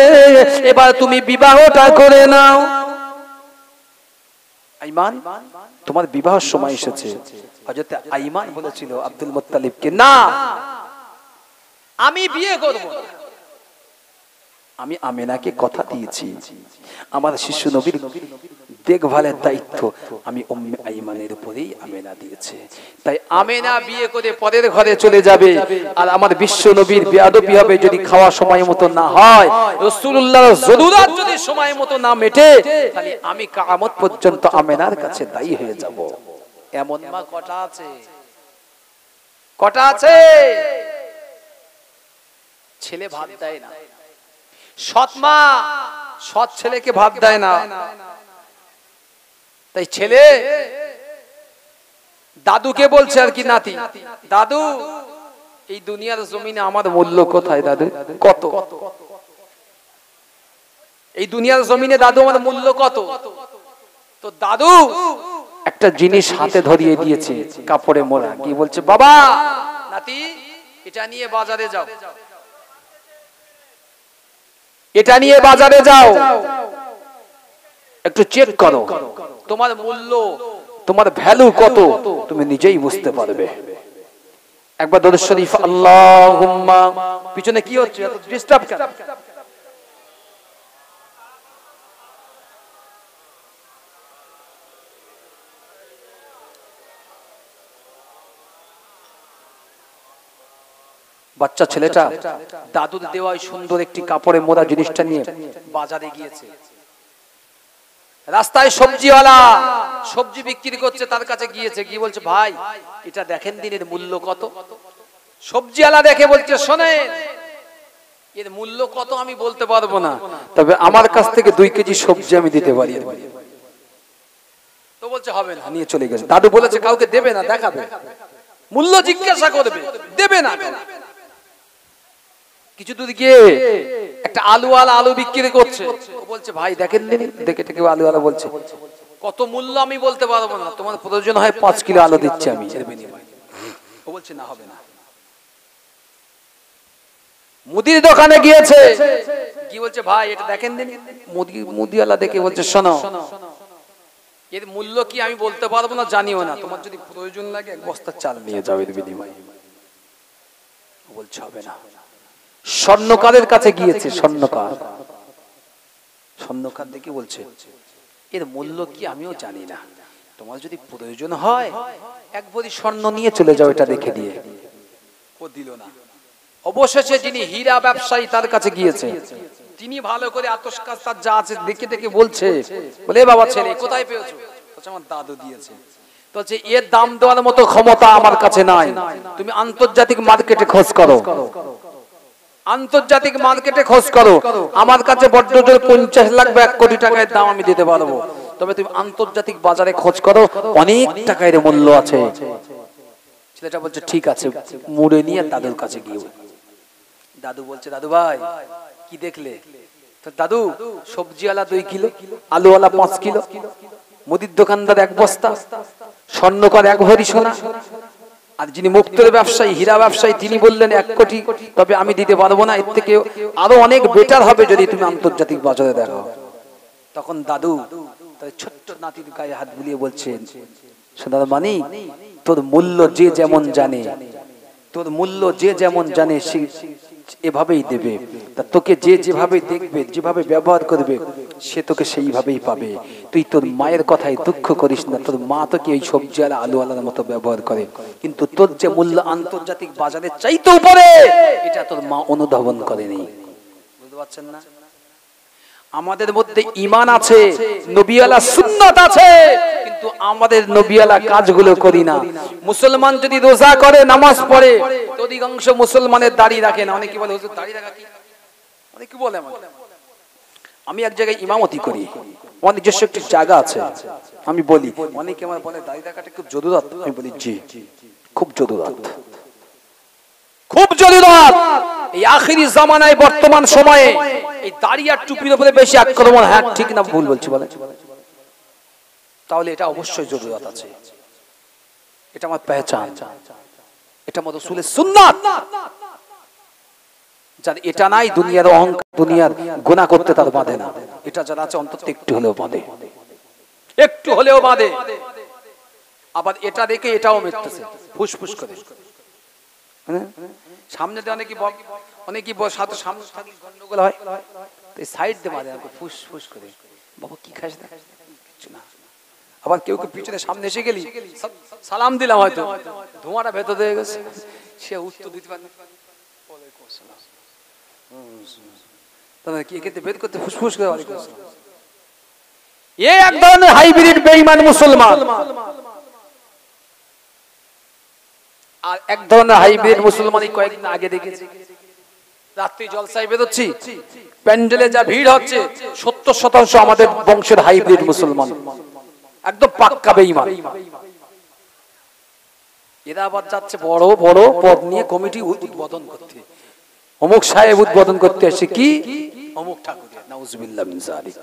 এবার তুমি বিবাহটা করে নাও। আইমান, তোমার বিবাহের সময় এসেছে। হযরত আইমান বলেছিল আব্দুল মুত্তালিবকে, না আমি বিয়ে করব না, আমি আমেনাকে কথা দিয়েছি আমার শিশু নবীর দেখভালের দায়িত্ব আমি উম্মে আইমানের উপরেই আমেনা দিয়েছে। তাই আমেনা বিয়ে করে পরের ঘরে চলে যাবে, আর আমার বিশ্ব নবীর বেয়াদবি হবে যদি খাওয়া সময় মতো না হয়, রাসূলুল্লাহর জরুরত যদি সময় মতো না মেটে, তাহলে আমি কিয়ামত পর্যন্ত আমেনার কাছে দায়ী হয়ে যাব। এমন মা কটা আছে, কটা আছে? ছেলে ভাত দেয় না, সৎ মা সৎ ছেলেকে ভাত দেয় না, তাই ছেলে দাদুকে বলছে আর কি, নাতি দাদু এই দুনিয়ার জমিনে আমার মূল্য কোথায় দাদু, কত? এই দুনিয়ার জমিনে দাদু আমার মূল্য কত? তো দাদু একটা জিনিস হাতে ধরিয়ে দিয়েছে কাপড়ে মোড়া, কি বলছে, বাবা নাতি এটা নিয়ে বাজারে যাও, এটা নিয়ে বাজারে যাও, একটু চেক করো তোমার মূল্য, তোমার ভ্যালু কত তুমি নিজেই বুঝতে পারবে। একবার দরুদ শরীফ আল্লাহুম্মা, পিছনে কি হচ্ছে এত ডিস্টার্ব কেন? বাচ্চা ছেলেটা দাদুর দেওয়া সুন্দর একটি কাপড়ে মোড়া জিনিসটা নিয়ে বাজারে গিয়েছে। রাস্তায় সবজিওয়ালা সবজি বিক্রি করছে, তার কাছে গিয়েছে, গিয়ে বলছে, ভাই এটা দেখেন দিনের মূল্য কত? সবজিওয়ালা দেখে বলছে, শোনেন এর মূল্য কত আমি বলতে পারবো না, তবে আমার কাছ থেকে 2 কেজি সবজি আমি দিতে পারি। তো বলছে হবে না, নিয়ে চলে গেছে। দাদু বলেছে কাউকে দেবে না, দেখাবে, মূল্য জিজ্ঞাসা করবে, দেবে না। কিছু দূর গিয়ে একটা আলুওয়ালা আলু বিক্রি করছে, ও বলছে, ভাই দেখেন দিনই, দেখে টেকে আলুওয়ালা বলছে, কত মূল্য আমি বলতে পারবো না, তোমার প্রয়োজন হয় 5 কিলো আলু দিচ্ছি আমি এর বিনিময়ে। ও বলছে না, হবে না। মুদির দোকানে গিয়েছে, কি বলছে, ভাই এটা দেখেন দিনই। মুদিওয়ালা দেখে বলছে, শোনো এর মূল্য কি আমি বলতে পারবো না, জানিও না, তোমার যদি প্রয়োজন লাগে 1 বস্তা চাল নিয়ে যাও এর বিনিময়ে। ও বলছে হবে না। স্বর্ণকারের কাছে গিয়েছে, স্বর্ণকার দেখে বলছে, এর মূল্য কি আমিও জানি না, তোমার যদি প্রয়োজন হয় 1 ভরি স্বর্ণ নিয়ে চলে যাও এটা দেখে দিয়ে। ও দিল না। অবশেষে যিনি হীরা ব্যবসায়ী তার কাছে গিয়েছে, তিনি ভালো করে আতশকাজ তার যা আছে দেখে দেখে বলছে, বলে বাবা ছেলে কোথায় পেয়েছো? বলছে আমার দাদু দিয়েছে। তো যে এর দাম দেওয়ার মতো ক্ষমতা আমার কাছে নাই, তুমি আন্তর্জাতিক মার্কেটে খোঁজ করো, আন্তর্জাতিক মার্কেটে খোঁজ করো, আমার কাছে বড্ড জোর 50 লাখ বা 1 কোটি টাকার দাম আমি দিতে পারবো, তবে তুমি আন্তর্জাতিক বাজারে খোঁজ করো, অনেক টাকার মূল্য আছে। ছেলেটা বলছে ঠিক আছে, মুড়ে নিয়ে দাদুর কাছে গিয়ে, দাদু বলছে, দাদু ভাই কি দেখলে? তো দাদু সবজিওয়ালা 2 কিলো, আলুওয়ালা 5 কিলো, মুদির দোকানদার 1 বস্তা, স্বর্ণকার 1 ভরি সোনা, আর যিনি মুক্তের ব্যবসায়ী হীরা ব্যবসায়ী তিনি বললেন 1 কোটি, তবে আমি দিতে পারবো না, এর থেকে আরো অনেক বেটার হবে যদি তুমি আন্তর্জাতিক বাজারে দেখো। তখন দাদু তার ছোট্ট নাতির গায়ে হাত বুলিয়ে বলছেন, সোনার মানি তোর মূল্য যে যেমন জানে, তোর মূল্য যে যেমন জানে সে এভাবেই দেবে, তা তোকে যে যেভাবে দেখবে, যেভাবে ব্যবহার করবে, সে তোকে সেইভাবেই পাবে। তুই তোর মায়ের কথায় দুঃখ করিস না, তোর মা তোকে এই সবজিওয়ালা আলুওয়ালার মতো ব্যবহার করে, কিন্তু তোর যে মূল্য আন্তর্জাতিক বাজারে চাইতে উপরে, এটা তোর মা অনুধাবন করেনি। বুঝতে পারছেন না? আমাদের মধ্যে ঈমান আছে, নবীওয়ালা সুন্নাত আছে, কিন্তু আমাদের নবীওয়ালা কাজগুলো করি না। মুসলমান যদি রোজা করে, নামাজ পড়ে, তো অধিকাংশ মুসলমানের দাড়ি রাখে না। অনেকে বলে হুজুর দাড়ি রাখা কি? অনেকে বলে, আমি এক জায়গায় ইমামতি করি, আমার নিজস্ব একটি জায়গা আছে, আমি বলি, অনেকে আমার বলে দাড়ি রাখাটা খুব জরুরত, আমি বলি জি খুব জরুরত, খুব জরুরত। এই আখিরি জামানায় বর্তমান সময়ে এই দাড়ি আর টুপির উপরে বেশি আক্রমণ, হ্যাঁ ঠিক না ভুল বলছি বলে? তাহলে এটা অবশ্যই জরুরত আছে, এটা আমার পেহচান, এটা আমার রাসূলের সুন্নাত। যার এটা নাই, দুনিয়ার অহংকার, দুনিয়ার গুনাহ করতে তার বাঁধে না। এটা যারা আছে অন্তত একটু হলেও বাঁধে, একটু হলেও বাঁধে। আবার এটা দেখে এটাও মিটতেছে, ফুসফুস করে। সামনে দিয়ে অনেকে সাথে সামনে গন্ডগোল হয়, সাইড দিয়ে বাঁধে ফুস ফুস করে, বাবা কি খাস না, কিচ্ছু না। আবার কেউ কেউ পিছনে সামনে এসে গেলি সালাম দিলাম, হয়তো ধোঁয়াটা ভেতর হয়ে গেছে, সে উত্তর দিতে পারে কি খেতে বের করতে ফুসফুস করে এক ধরনের হাইব্রিড বেঈমান মুসলমান। আর এক ধরনের হাইব্রিড মুসলমানই কয়েকদিন আগে দেখেছি, রাত্রি জলসায় বেরোচ্ছি, প্যান্ডেলে যা ভিড় হচ্ছে 70% আমাদের বংশের হাইব্রিড মুসলমান, একদম পাক্কা বেঈমান। এরা আবার যাচ্ছে বড় বড় পদ নিয়ে কমিটি উদ্বোধন করতে, অমুক সাহেব উদ্বোধন করতে আসে কি অমুক ঠাকুর, নাউজুবিল্লাহ মিন যালিক।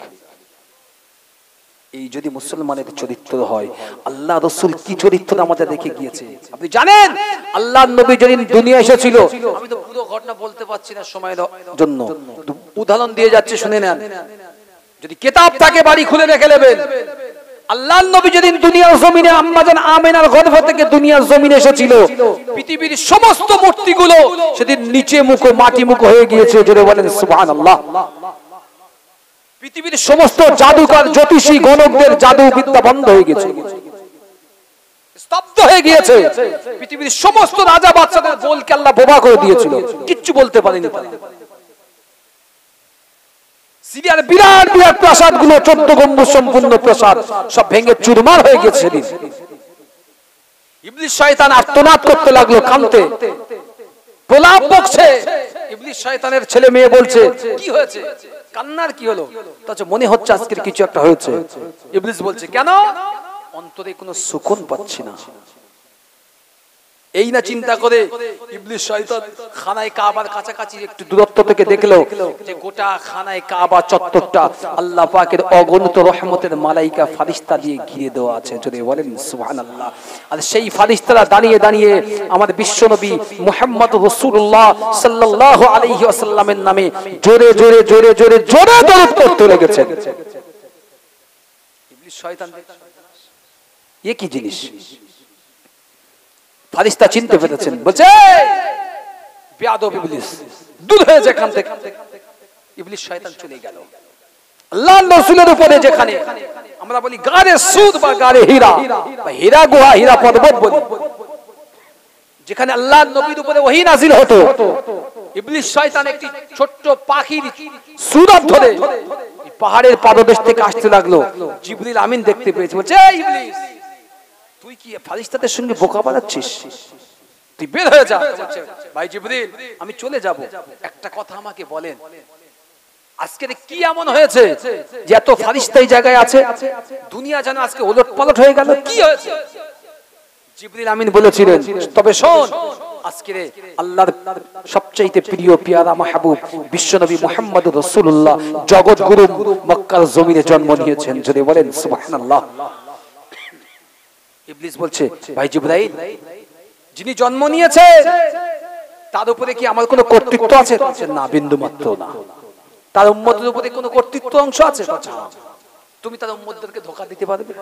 এই যদি মুসলমানের চরিত্র হয়, আল্লাহ রাসূল কি চরিত্র আমাদের দেখে গিয়েছে আপনি জানেন। আল্লাহর নবী যেদিন দুনিয়া এসেছিল, আমি তো পুরো ঘটনা বলতে পারছি না সময়ের জন্য, উদাহরণ দিয়ে যাচ্ছে শুনে নেন। যদি কিতাব থাকে বাড়ি খুলে রেখে নেবেন। আল্লাহর নবী যেদিন দুনিয়ার জমিনে আম্মা জান আমিনার গর্ভ থেকে দুনিয়ার জমিনে এসেছিল, পৃথিবীর সমস্ত মূর্তিগুলো সেদিন নিচে মুখো মাটি মুখো হয়ে গিয়েছে, জোরে বলেন সুবহানাল্লাহ। পৃথিবীর সমস্ত জাদুকর জ্যোতিষী গণকদের জাদু বিদ্যা বন্ধ হয়ে গেছে, স্তব্ধ হয়ে গিয়েছে। পৃথিবীর সমস্ত রাজা বাদশাদের বলকে আল্লাহ বোবা করে দিয়েছিল, কিচ্ছু বলতে পারেনি তারা। সিরিয়ার বিরাট বিরাট প্রাসাদ গুলো 14 গম্বুজ সম্পূর্ণ প্রাসাদ সব ভেঙে চুরমার হয়ে গেছে সেদিন। ইবলিস শয়তান আর্তনাদ করতে লাগলো, কাঁদতে প্রলাপ বকছে। ইবলিস শয়তানের ছেলে মেয়ে বলছে কি হয়েছে, কান্নার কি হলো? তাহলে মনে হচ্ছে আজকের কিছু একটা হয়েছে। ইবলিস বলছে কেন? অন্তরে কোনো সুকুন পাচ্ছি না। এই না চিন্তা করে ইবলিস শয়তান খানায় কাবার কাছাকাছি একটু দূরত্ব থেকে দেখলো যে গোটা খানায় কাবা চত্বরটা আল্লাহ পাকের অগণিত রহমতের মালাইকা ফারিস্তা দিয়ে ঘিরে দেওয়া আছে, যদি বলেন সুবহানাল্লাহ। আর সেই ফারিস্তারা দাঁড়িয়ে দাঁড়িয়ে আমার বিশ্বনবী মুহাম্মদ রাসূলুল্লাহ সাল্লাল্লাহু আলাইহি ওয়াসাল্লামের নামে জোরে জোরে জোরে জোরে জোরে দরুদ পড়তে লেগেছেন। ইবলিস শয়তান এ কি জিনিস? ফারিস্তা চিনতে পেরেছেন, বলছে বেয়াদব ইবলিস, দূর হয়ে যা এখান থেকে। ইবলিস শয়তান চলে গেল। আল্লাহর রাসূলের উপরে যেখানে আমরা বলি গারে সুদ বা গারে হীরা বা হীরা গুহা হীরা পর্বত বলি, যেখানে আল্লাহর নবীর উপরে ওহী নাযিল হতো, ইবলিস শয়তান একটি ছোট্ট পাখির সুরত ধরে পাহাড়ের পাদদেশ থেকে আসতে লাগলো। জিবরিল আমিন দেখতে পেয়েছে, বলছে এই ইবলিস তুই কি ফারিস্তাদের সঙ্গে বোকা বানাচ্ছিস, তুই বের হয়ে যা। ভাই জিবরিল আমি চলে যাব, একটা কথা আমাকে বলেন, আজকে কি এমন হয়েছে যে এত ফারিস্তা এই জায়গায় আছে, দুনিয়া যেন আজকে ওলট পালট হয়ে গেল, কি হয়েছে? জিবরিল আমিন বলেছিলেন তবে শোন, আজকে আল্লাহর সবচেয়ে প্রিয় পেয়ারা মাহবুব বিশ্বনবী মুহাম্মদুর রাসূলুল্লাহ জগৎগুরু মক্কার জমিনে জন্ম নিয়েছেন, যদি বলেন সুবহানাল্লাহ। ইবলিস বলছে ভাই জিবরাইল, যিনি জন্ম নিয়েছে তার উপরে কি আমার কোনো কর্তৃত্ব আছে? না, বিন্দু মাত্র না। তার উম্মতের উপরে কোনো কর্তৃত্ব অংশ আছে? তুমি তার উম্মতদেরকে ধোঁকা দিতে পারবে?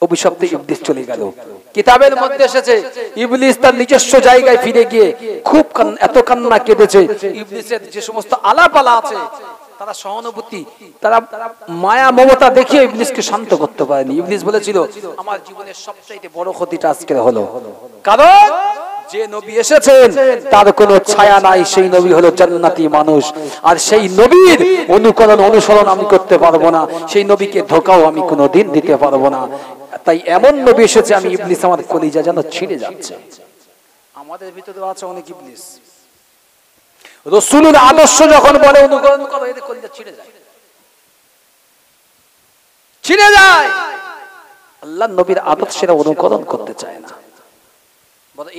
অভিশপ্তে ইবলিস চলে গেল। কিতাবের মধ্যে এসেছে ইবলিস তার নিজস্ব জায়গায় ফিরে গিয়ে খুব এত কান্না কেঁদেছে। ইবলিসের যে সমস্ত আলাপালা আছে তারা সহানুভূতি, তারা মায়া মমতা দেখিয়ে ইবলিসকে শান্ত করতে পারেনি। ইবলিস বলেছিল আমার জীবনের সবচেয়ে বড় ক্ষতিটা আজকে হলো, কারণ যে নবী এসেছেন তার কোনো ছায়া নাই, সেই নবী হলো জান্নাতি মানুষ, আর সেই নবীর অনুকরণ অনুসরণ আমি করতে পারবো না, সেই নবীকে ধোঁকাও আমি কোনোদিন দিতে পারবো না। তাই এমন নবী এসেছে আমি ইবলিস আমার কলিজা যেন ছিঁড়ে যাচ্ছে। আমাদের ভিতরে আছে অনেক ইবলিস, রাসূলের আদর্শ যখন বলে অনুকরণ করো, এদের কলিজা ছিঁড়ে যায়, ছিঁড়ে যায়। আল্লাহর নবীর আদর্শের অনুকরণ করতে চায় না।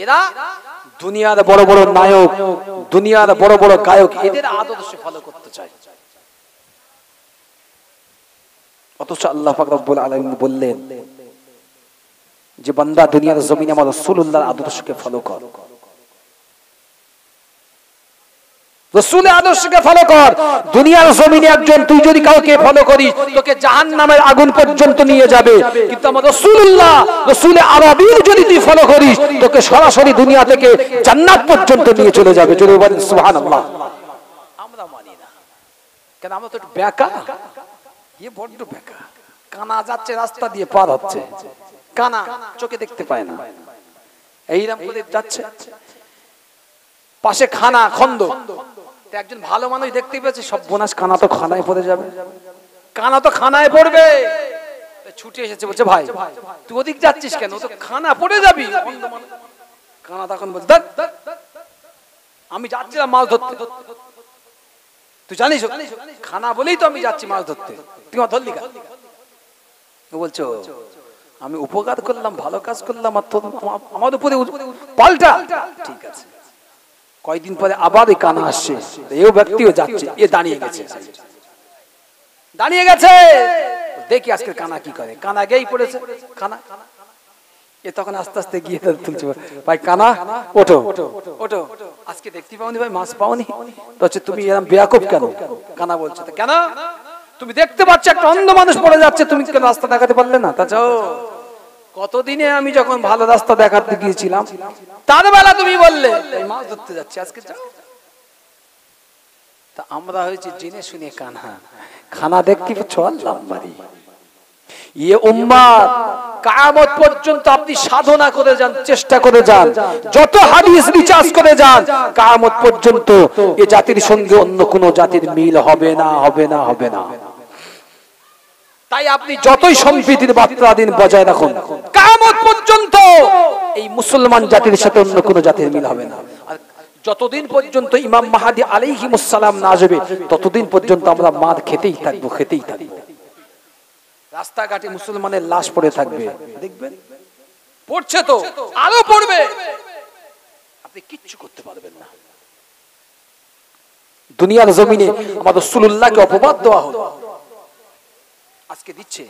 এরা দুনিয়ার বড় বড় নায়ক, দুনিয়ার বড় বড় গায়ক, এদের আদর্শ ফলো করতে চায়। অথচ আল্লাহ পাক রব্বুল আলামিন বললেন যে বান্দা দুনিয়ার জমিনে আমার রাসূলুল্লাহর আদর্শকে ফলো কর, রাসূলের আদর্শকে ফলো কর। দুনিয়ার জমিনে একজন তুই যদি কাউকে ফলো করিস তোকে জাহান্নামের আগুন পর্যন্ত নিয়ে যাবে, কিন্তু আমার রাসূলুল্লাহ রাসূলে আরবীর যদি তুই ফলো করিস তোকে সরাসরি দুনিয়া থেকে জান্নাত পর্যন্ত নিয়ে চলে যাবে। যদি বলেন সুবহানাল্লাহ। আমরা মানি না, কেন আমরা তো একটু বেকা, বড্ড বেকা। কানা যাচ্ছে রাস্তা দিয়ে পার হচ্ছে, কানা চোখে দেখতে পায় না, এইরকম করে যাচ্ছে, পাশে খানা খন্দ, একজন ভালো মানুষ দেখতে পেয়েছে, সর্বনাশ কানা তো খানায় পড়ে যাবে, কানা তো খানায় পড়বে, ছুটে এসেছে, বলছে ভাই তুই ওদিক যাচ্ছিস কেন, তো খানা পড়ে যাবি। কানা তখন বলছে আমি যাচ্ছিলাম মাছ ধরতে, তুই জানিস খানা বলেই তো আমি যাচ্ছি মাছ ধরতে, তুই আমার ধরলি কেন? বলছো আমি উপকার করলাম, ভালো কাজ করলাম, আর আমার উপরে পাল্টা, ঠিক আছে। কয়েকদিন পরে আবার এই কানা আসছে, এও ব্যক্তিও যাচ্ছে, এ দাঁড়িয়ে গেছে, দাঁড়িয়ে গেছে, দেখি আজকে কানা কি করে, কানা গেই পড়েছে, কানা এ তখন আস্তে আস্তে গিয়ে তুলছে, ভাই কানা ওঠো ওঠো, আজকে দেখতে পাওনি ভাই, মাছ পাওনি, তো হচ্ছে তুমি এরকম বেয়াকুব কেন? কানা বলছে কেন, তুমি দেখতে পাচ্ছ একটা অন্ধ মানুষ পড়ে যাচ্ছে, তুমি কেন রাস্তা দেখাতে পারলে না? তা যাও, কতদিনে আমি যখন ভালো রাস্তা দেখাতে গিয়েছিলাম তার বেলা তুমি বললে মাছ ধরতে যাচ্ছি, আজকে যাও। তা আমরা হয়েছে জেনে শুনে কানা, খানা দেখতে চললাম বাড়ি। ইয়ে উম্মাত কিয়ামত পর্যন্ত আপনি সাধনা করে যান, চেষ্টা করে যান, যত হাদিস রিসার্চ করে যান, কিয়ামত পর্যন্ত এই জাতির সঙ্গে অন্য কোন জাতির মিল হবে না, হবে না, হবে না। তাই আপনি যতই সম্প্রীতির বার্তা দিন বজায় রাখুন, কিয়ামত পর্যন্ত এই মুসলমান জাতির সাথে অন্য কোন জাতির মিল হবে না। আর যতদিন পর্যন্ত ইমাম মাহদী আলাইহিস সালাম না আসবে, ততদিন পর্যন্ত আমরা মার খেতেই থাকবো, খেতেই থাকবো। রাস্তাঘাটে মুসলমানের লাশ পড়ে থাকবে, দেখবেন পড়ছে তো আরো পড়বে, আপনি কিচ্ছু করতে পারবেন না। দুনিয়ার জমিনে আমাদের রাসূলুল্লাহকে অপবাদ দেওয়া হলো, আজকে দিচ্ছে।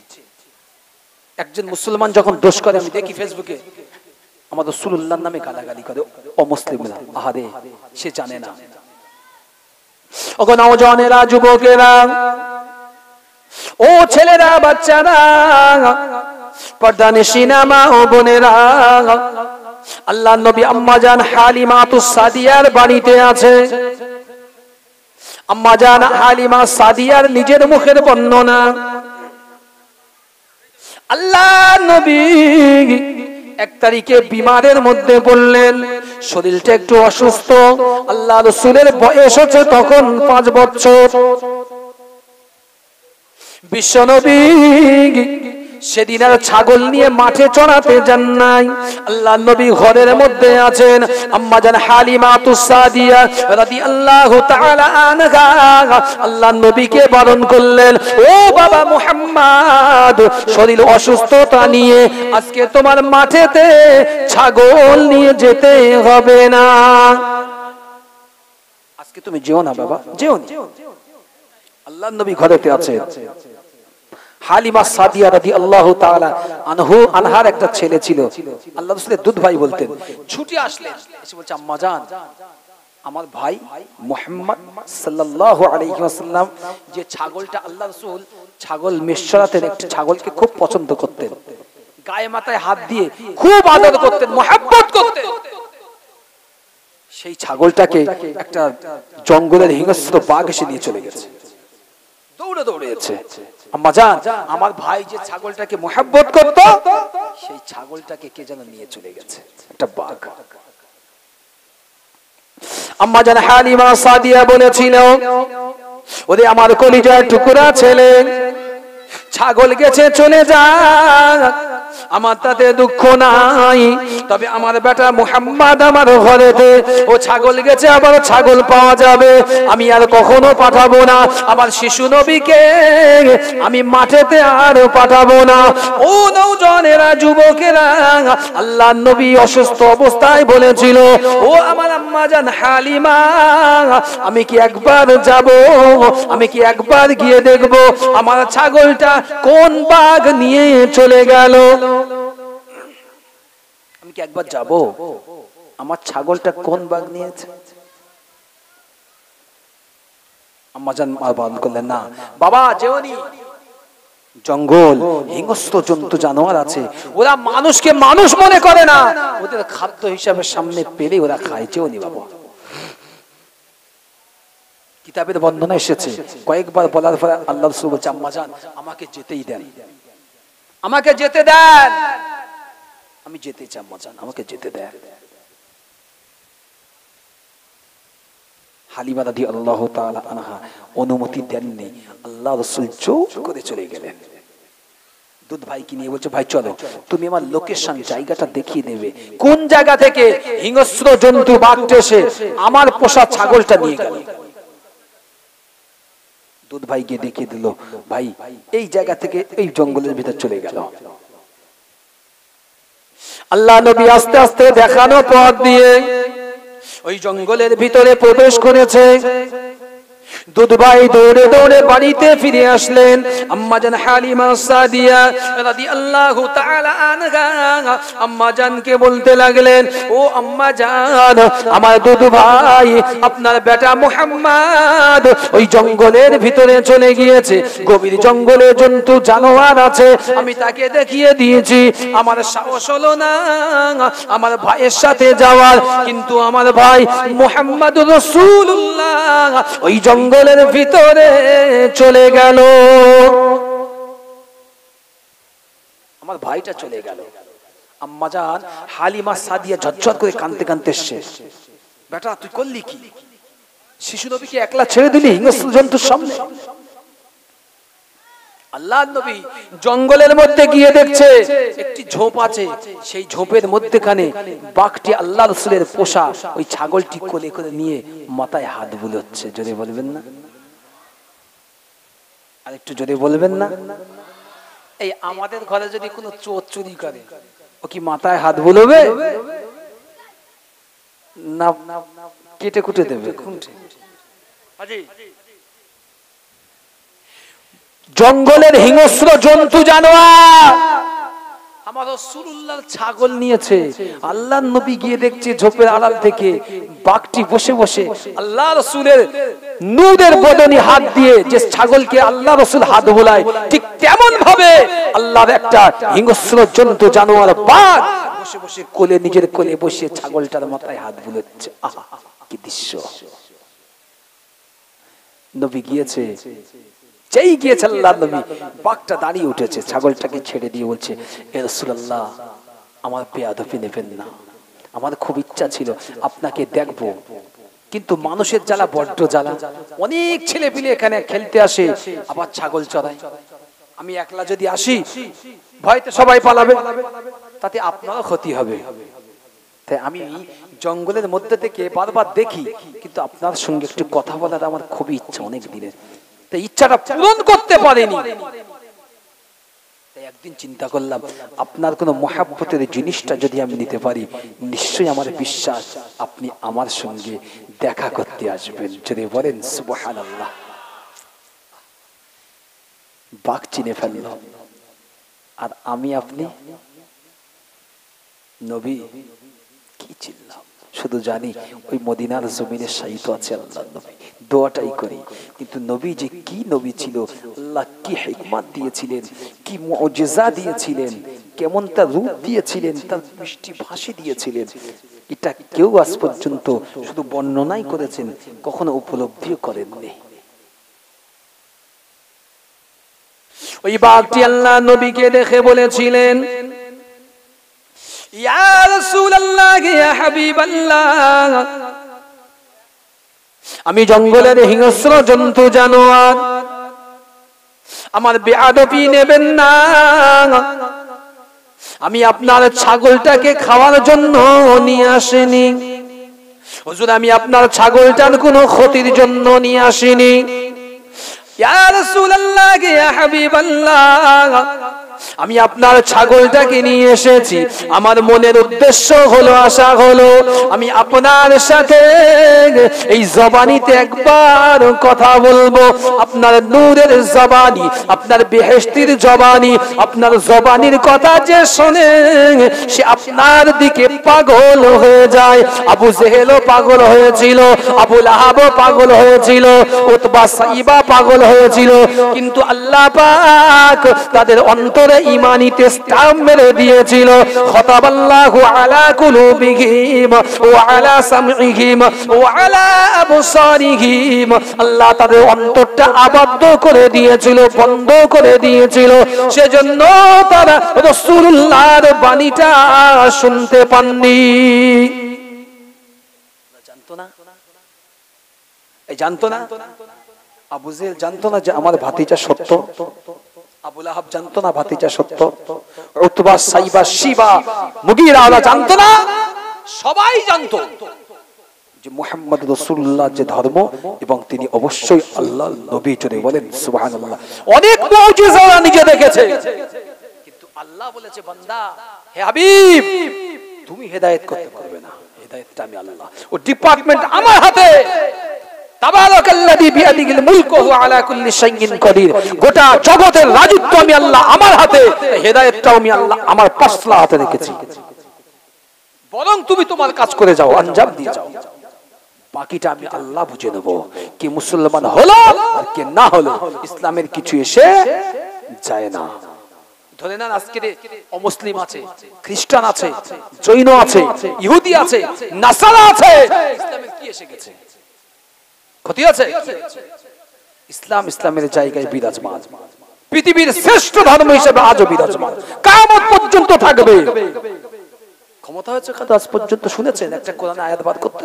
একজন মুসলমান যখন দোষ করে, আমি দেখি ফেসবুকে আমাদের রাসূলুল্লাহর নামে গালাগালি করে অমুসলিমরা, আহারে সে জানে না। ওগো নওজওয়ানেরা, যুবকেরা, ও ছেলেরা, বাচ্চারা, পর্দানিশিনা মা ও বোনেরা, আল্লাহর নবী আম্মা জান হালিমাতুস সাদিয়ার বাড়িতে আছে। আম্মা জান হালিমা সাদিয়ার নিজের মুখের বর্ণনা, আল্লাহর নবী 1 তারিখে বিমারের মধ্যে বললেন, শরীরটা একটু অসুস্থ। আল্লাহ রাসূলের বয়স হচ্ছে তখন 5 বছর। বিশ্বনবী সেদিন আর ছাগল নিয়ে মাঠে চড়াতে যান নাই, আল্লাহর নবী ঘরের মধ্যে আছেন। আম্মা জান হালিমাতুস সাদিয়া রাদিয়াল্লাহু তাআলা আনহা আল্লাহর নবীকে বারণ করলেন, ও বাবা মুহাম্মদ, শরীর অসুস্থতা নিয়ে আজকে তোমার মাঠেতে ছাগল নিয়ে যেতে হবে না, আজকে তুমি যেও না বাবা, যেও না। আল্লাহর নবী ঘরেতে আছেন। হালিমা সাদিয়া রাদিয়াল্লাহু তাআলা আনহার একটা ছেলে ছিল, আল্লাহ রাসূলের দুধ ভাই বলতেন। ছুটি আসলেন, এসে বলছে, আম্মা জান, আমার ভাই মুহাম্মদ সাল্লাল্লাহু আলাইহি ওয়াসাল্লাম যে ছাগলটা, আল্লাহ রাসূল ছাগল মিশরাতের একটা ছাগলকে খুব পছন্দ করতেন, গায়ে মাথায় হাত দিয়ে খুব আদর করতেন, মহব্বত করতেন। সেই ছাগলটাকে একটা জঙ্গলের হিংস্র বাঘ এসে নিয়ে চলে গেছে, দৌড়ে দৌড়েছে। আম্মা জান, আমার ভাই যে ছাগলটাকে মহব্বত করত, সেই ছাগলটাকে কে যেন নিয়ে চলে গেছে, একটা বাঘ। আম্মা জান হালিমা সাদিয়া বলেছিল, ওরে আমার কলিজার টুকরা ছেলে, ছাগল গেছে চলে যা, আমার তাতে দুঃখ নাই, তবে আমার বেটা মুহাম্মদ আমার ঘরেতে, ও ছাগল গেছে, আবার ছাগল পাওয়া যাবে, আমি আর কখনো পাঠাবো না আমার শিশু নবীকে, আমি মাঠেতে আর পাঠাবো না। ও নওজওয়ানেরা, যুবকেরা, আল্লাহর নবী অসুস্থ অবস্থায় বলেছিল, ও আমার আম্মা জান হালিমা, আমি কি একবার যাব, আমি কি একবার গিয়ে দেখব আমার ছাগলটা কোন বাঘ নিয়ে চলে গেল, আমি কি একবার যাব আমার ছাগলটা কোন বাঘ নিয়েছে। আম্মা জান বারণ করলেন, না বাবা যেওনি, জঙ্গল হিংস্র জন্তু জানোয়ার আছে, ওরা মানুষকে মানুষ মনে করে না, ওদের খাদ্য হিসাবে সামনে পেলে ওরা খায়, যেওনি বাবা। কিতাবের বর্ণনা এসেছে, কয়েকবার বলার পরে আল্লাহ রাসূল বলছে, আম্মা জান আমাকে যেতেই দেন, আমাকে যেতে দেন, আমি যেতে চাই আম্মাজান, আমাকে যেতে দেন। হালিমা রাদিয়াল্লাহু তাআলা আনহা অনুমতি দেননি, আল্লাহ রাসূল জোর করে চলে গেলেন। দুধ ভাইকে নিয়ে বলছে, ভাই চলো, তুমি আমার লোকেশন জায়গাটা দেখিয়ে দেবে, কোন জায়গা থেকে হিংস্র জন্তু বাঘটা এসে আমার পোষা ছাগলটা নিয়ে গেল। দুধ ভাই গিয়ে দেখিয়ে দিল, ভাই এই জায়গা থেকে এই জঙ্গলের ভিতর চলে গেল। আল্লাহ নবী আস্তে আস্তে দেখানো পথ দিয়ে ওই জঙ্গলের ভিতরে প্রবেশ করেছে। দুধ ভাই দৌড়ে দৌড়ে বাড়িতে ফিরে আসলেন। আম্মাজান হালিমা সাদিয়া রাদিয়াল্লাহু তাআলা আনহা আম্মাজানকে বলতে লাগলেন, ও আম্মাজান, আমার দুধ ভাই আপনার বেটা মুহাম্মদ ওই জঙ্গলের ভিতরে চলে গিয়েছে, গভীর জঙ্গলে জন্তু জানোয়ার আছে, আমি তাকে দেখিয়ে দিয়েছি, আমার সাহস হলো না আমার ভাইয়ের সাথে যাওয়ার, কিন্তু আমার ভাই মুহাম্মদুর রাসূলুল্লাহ ওই জঙ্গলের ভিতরে চলে গেল। আমার ভাইটা চলে গেল। আম্মাজান হালিমা সাদিয়া ঝরঝর করে কাঁদতে কাঁদতে শেষ। বেটা তুই করলি কি? শিশু নবীকে একলা ছেড়ে দিলি হিংস্র জন্তুর সামনে? আল্লাহ নবী জঙ্গলের মধ্যে গিয়ে দেখছে একটি ঝোপ আছে, সেই ঝোপের মধ্যেখানে বাঘটি আল্লাহ রাসূলের পোষা ওই ছাগলটি কোলে করে নিয়ে মাথায় হাত বুলোচ্ছে। জোরে বলবেন না? আর একটু জোরে বলবেন না? এই আমাদের ঘরে যদি কোনো চোর চুরি করে, ও কি মাথায় হাত বুলোবে না কেটে কুটে দেবে? জঙ্গলের হিংস্র জন্তু জানোয়ার আমার রাসূলুল্লাহর ছাগল নিয়েছে। আল্লাহর নবী গিয়ে দেখছে ঝোপের আড়াল থেকে বাঘটি বসে বসে আল্লাহ রাসূলের নূরের বদনি হাত দিয়ে যে ছাগলকে আল্লাহ রাসূল হাত বোলায়, ঠিক তেমন ভাবে আল্লাহর একটা হিংস্র জন্তু জানোয়ার বাঘ বসে বসে কোলে, নিজের কোলে বসে ছাগলটার মাথায় হাত বুলাচ্ছে। আহা কি দৃশ্য! নবী গিয়েছে, যেই গিয়েছে আল্লাহ নবী, বাঘটা দাঁড়িয়ে উঠেছে, ছাগলটাকে ছেড়ে দিয়ে বলছে, এ রাসূলুল্লাহ আমার বেয়াদবি নেবেন না, আমার খুব ইচ্ছা ছিল আপনাকে দেখবো, কিন্তু মানুষের জ্বালা বড্ড জ্বালা, অনেক ছেলে পিলে এখানে খেলতে আসে, আবার ছাগল চড়ায়, আমি একলা যদি আসি ভয়তে সবাই পালাবে, তাতে আপনারও ক্ষতি হবে, তাই আমি জঙ্গলের মধ্যে থেকে বারবার দেখি, কিন্তু আপনার সঙ্গে একটু কথা বলার আমার খুবই ইচ্ছা অনেক দিনের, তাই ইচ্ছাটা পূরণ করতে পারেনি। তাই একদিন চিন্তা করলাম আপনার কোনো মহাব্বতের জিনিসটা যদি আমি নিতে পারি, নিশ্চয়ই আমার বিশ্বাস আপনি আমার সঙ্গে দেখা করতে আসবেন। যদি বলেন সুবহানাল্লাহ। বাঘ চিনে ফেলল, আর আমি আপনি নবী কি চিনলাম? শুধু জানি ওই মদিনার জমিনে শায়িত আছে আল্লাহ নবী, দোয়াটাই করি। কিন্তু নবী যে কি নবী ছিল, আল্লাহ কি হিকমত দিয়েছিলেন, কি মুজিজা দিয়েছিলেন, কেমন তার রূপ দিয়েছিলেন, তার মিষ্টি ভাষা দিয়েছিলেন, এটা কেউ আজ পর্যন্ত শুধু বর্ণনাই করেছেন, কখনো উপলব্ধিও করেননি। ওই বাঘটি আল্লাহ নবীকে দেখে বলেছিলেন, ইয়া রাসূলুল্লাহ, ইয়া হাবিবাল্লাহ, আমি জঙ্গলের হিংস্র জন্তু জানোয়ার, আমার বেয়াদবি নেবেন না, আমি আপনার ছাগলটাকে খাওয়ার জন্য নিয়ে আসিনি হুজুর, আমি আপনার ছাগলটার কোনো ক্ষতির জন্য নিয়ে আসিনি। ইয়া রাসূলুল্লাহ, ইয়া হাবিবাল্লাহ, আমি আপনার ছাগলটাকে নিয়ে এসেছি, আমার মনের উদ্দেশ্য হলো, আশা হলো, আমি আপনার সাথে এই জবানিতে একবার কথা বলবো, আপনার নূরের জবানি, আপনার বেহেশতির জবানি, আপনার জবানির কথা যে শোনে সে আপনার দিকে পাগল হয়ে যায়। আবু জেহেলও পাগল হয়েছিল, আবু লাহাবও পাগল হয়েছিল, উতবা সাইবা পাগল হয়েছিল, কিন্তু আল্লাহ পাক তাদের অন্তর করে ইমানিতে স্টাম্প মেরে দিয়েছিল। খতাবাল্লাহু আলা কুলুবিহিম ওয়া আলা সামইহিম ওয়া আলা আবসারিহিম, আল্লাহ তাদের অন্তরটা আবদ্ধ করে দিয়েছিল, বন্ধ করে দিয়েছিল। সেজন্য তারা রাসূলুল্লাহর বাণীটা শুনতে পাননি। জানতো না, এই জানতো না, আবু জেহেল জানতো না যে আমার ভাতিজা সত্য, আবু লাহাব জানতো না ভাতিজা সত্য, উতবা, সাইবা, শিবা, মুগীরা ওরা জানতো না, সবাই জানতো যে মুহাম্মদ রাসূলুল্লাহ যে ধর্ম এবং তিনি অবশ্যই আল্লাহর নবী। জোরে বলেন সুবহানাল্লাহ। অনেক মুজিজা ওরা নিজে দেখেছে, কিন্তু আল্লাহ বলেছে বান্দা, হে হাবিব, তুমি হেদায়েত করতে পারবে না, হেদায়েতটা আমি আল্লাহ, ও ডিপার্টমেন্ট আমার হাতে। তাবারাকাল্লাযী বিয়াদিহিল মুলকু ওয়া আলা কুল্লি শাইইন কাদির, গোটা জগতের রাজত্ব আমি আল্লাহ আমার হাতে, হেদায়েতটাও আমি আল্লাহ আমার পাসলা হাতে রেখেছি। বরং তুমি তোমার কাজ করে যাও, আঞ্জাম দিয়ে যাও, বাকিটা আমি আল্লাহ বুঝে নেব। কি মুসলমান হলো আর কে না হলো ইসলামের কিছু এসে যায় না। ধরে নেন আজকে অমুসলিম আছে, খ্রিস্টান আছে, জৈন আছে, ইহুদি আছে, নাসারা আছে, ইসলামের কি এসে গেছে? ক্ষতি আছে? ইসলাম ইসলামের জায়গায় বিরাজমান, পৃথিবীর শ্রেষ্ঠ ধর্ম হিসেবে আজও বিরাজমান, কিয়ামত পর্যন্ত থাকবে। ক্ষমতা হয়েছে কত আজ পর্যন্ত শুনেছেন একটা কোরআন আয়াত বার করতে?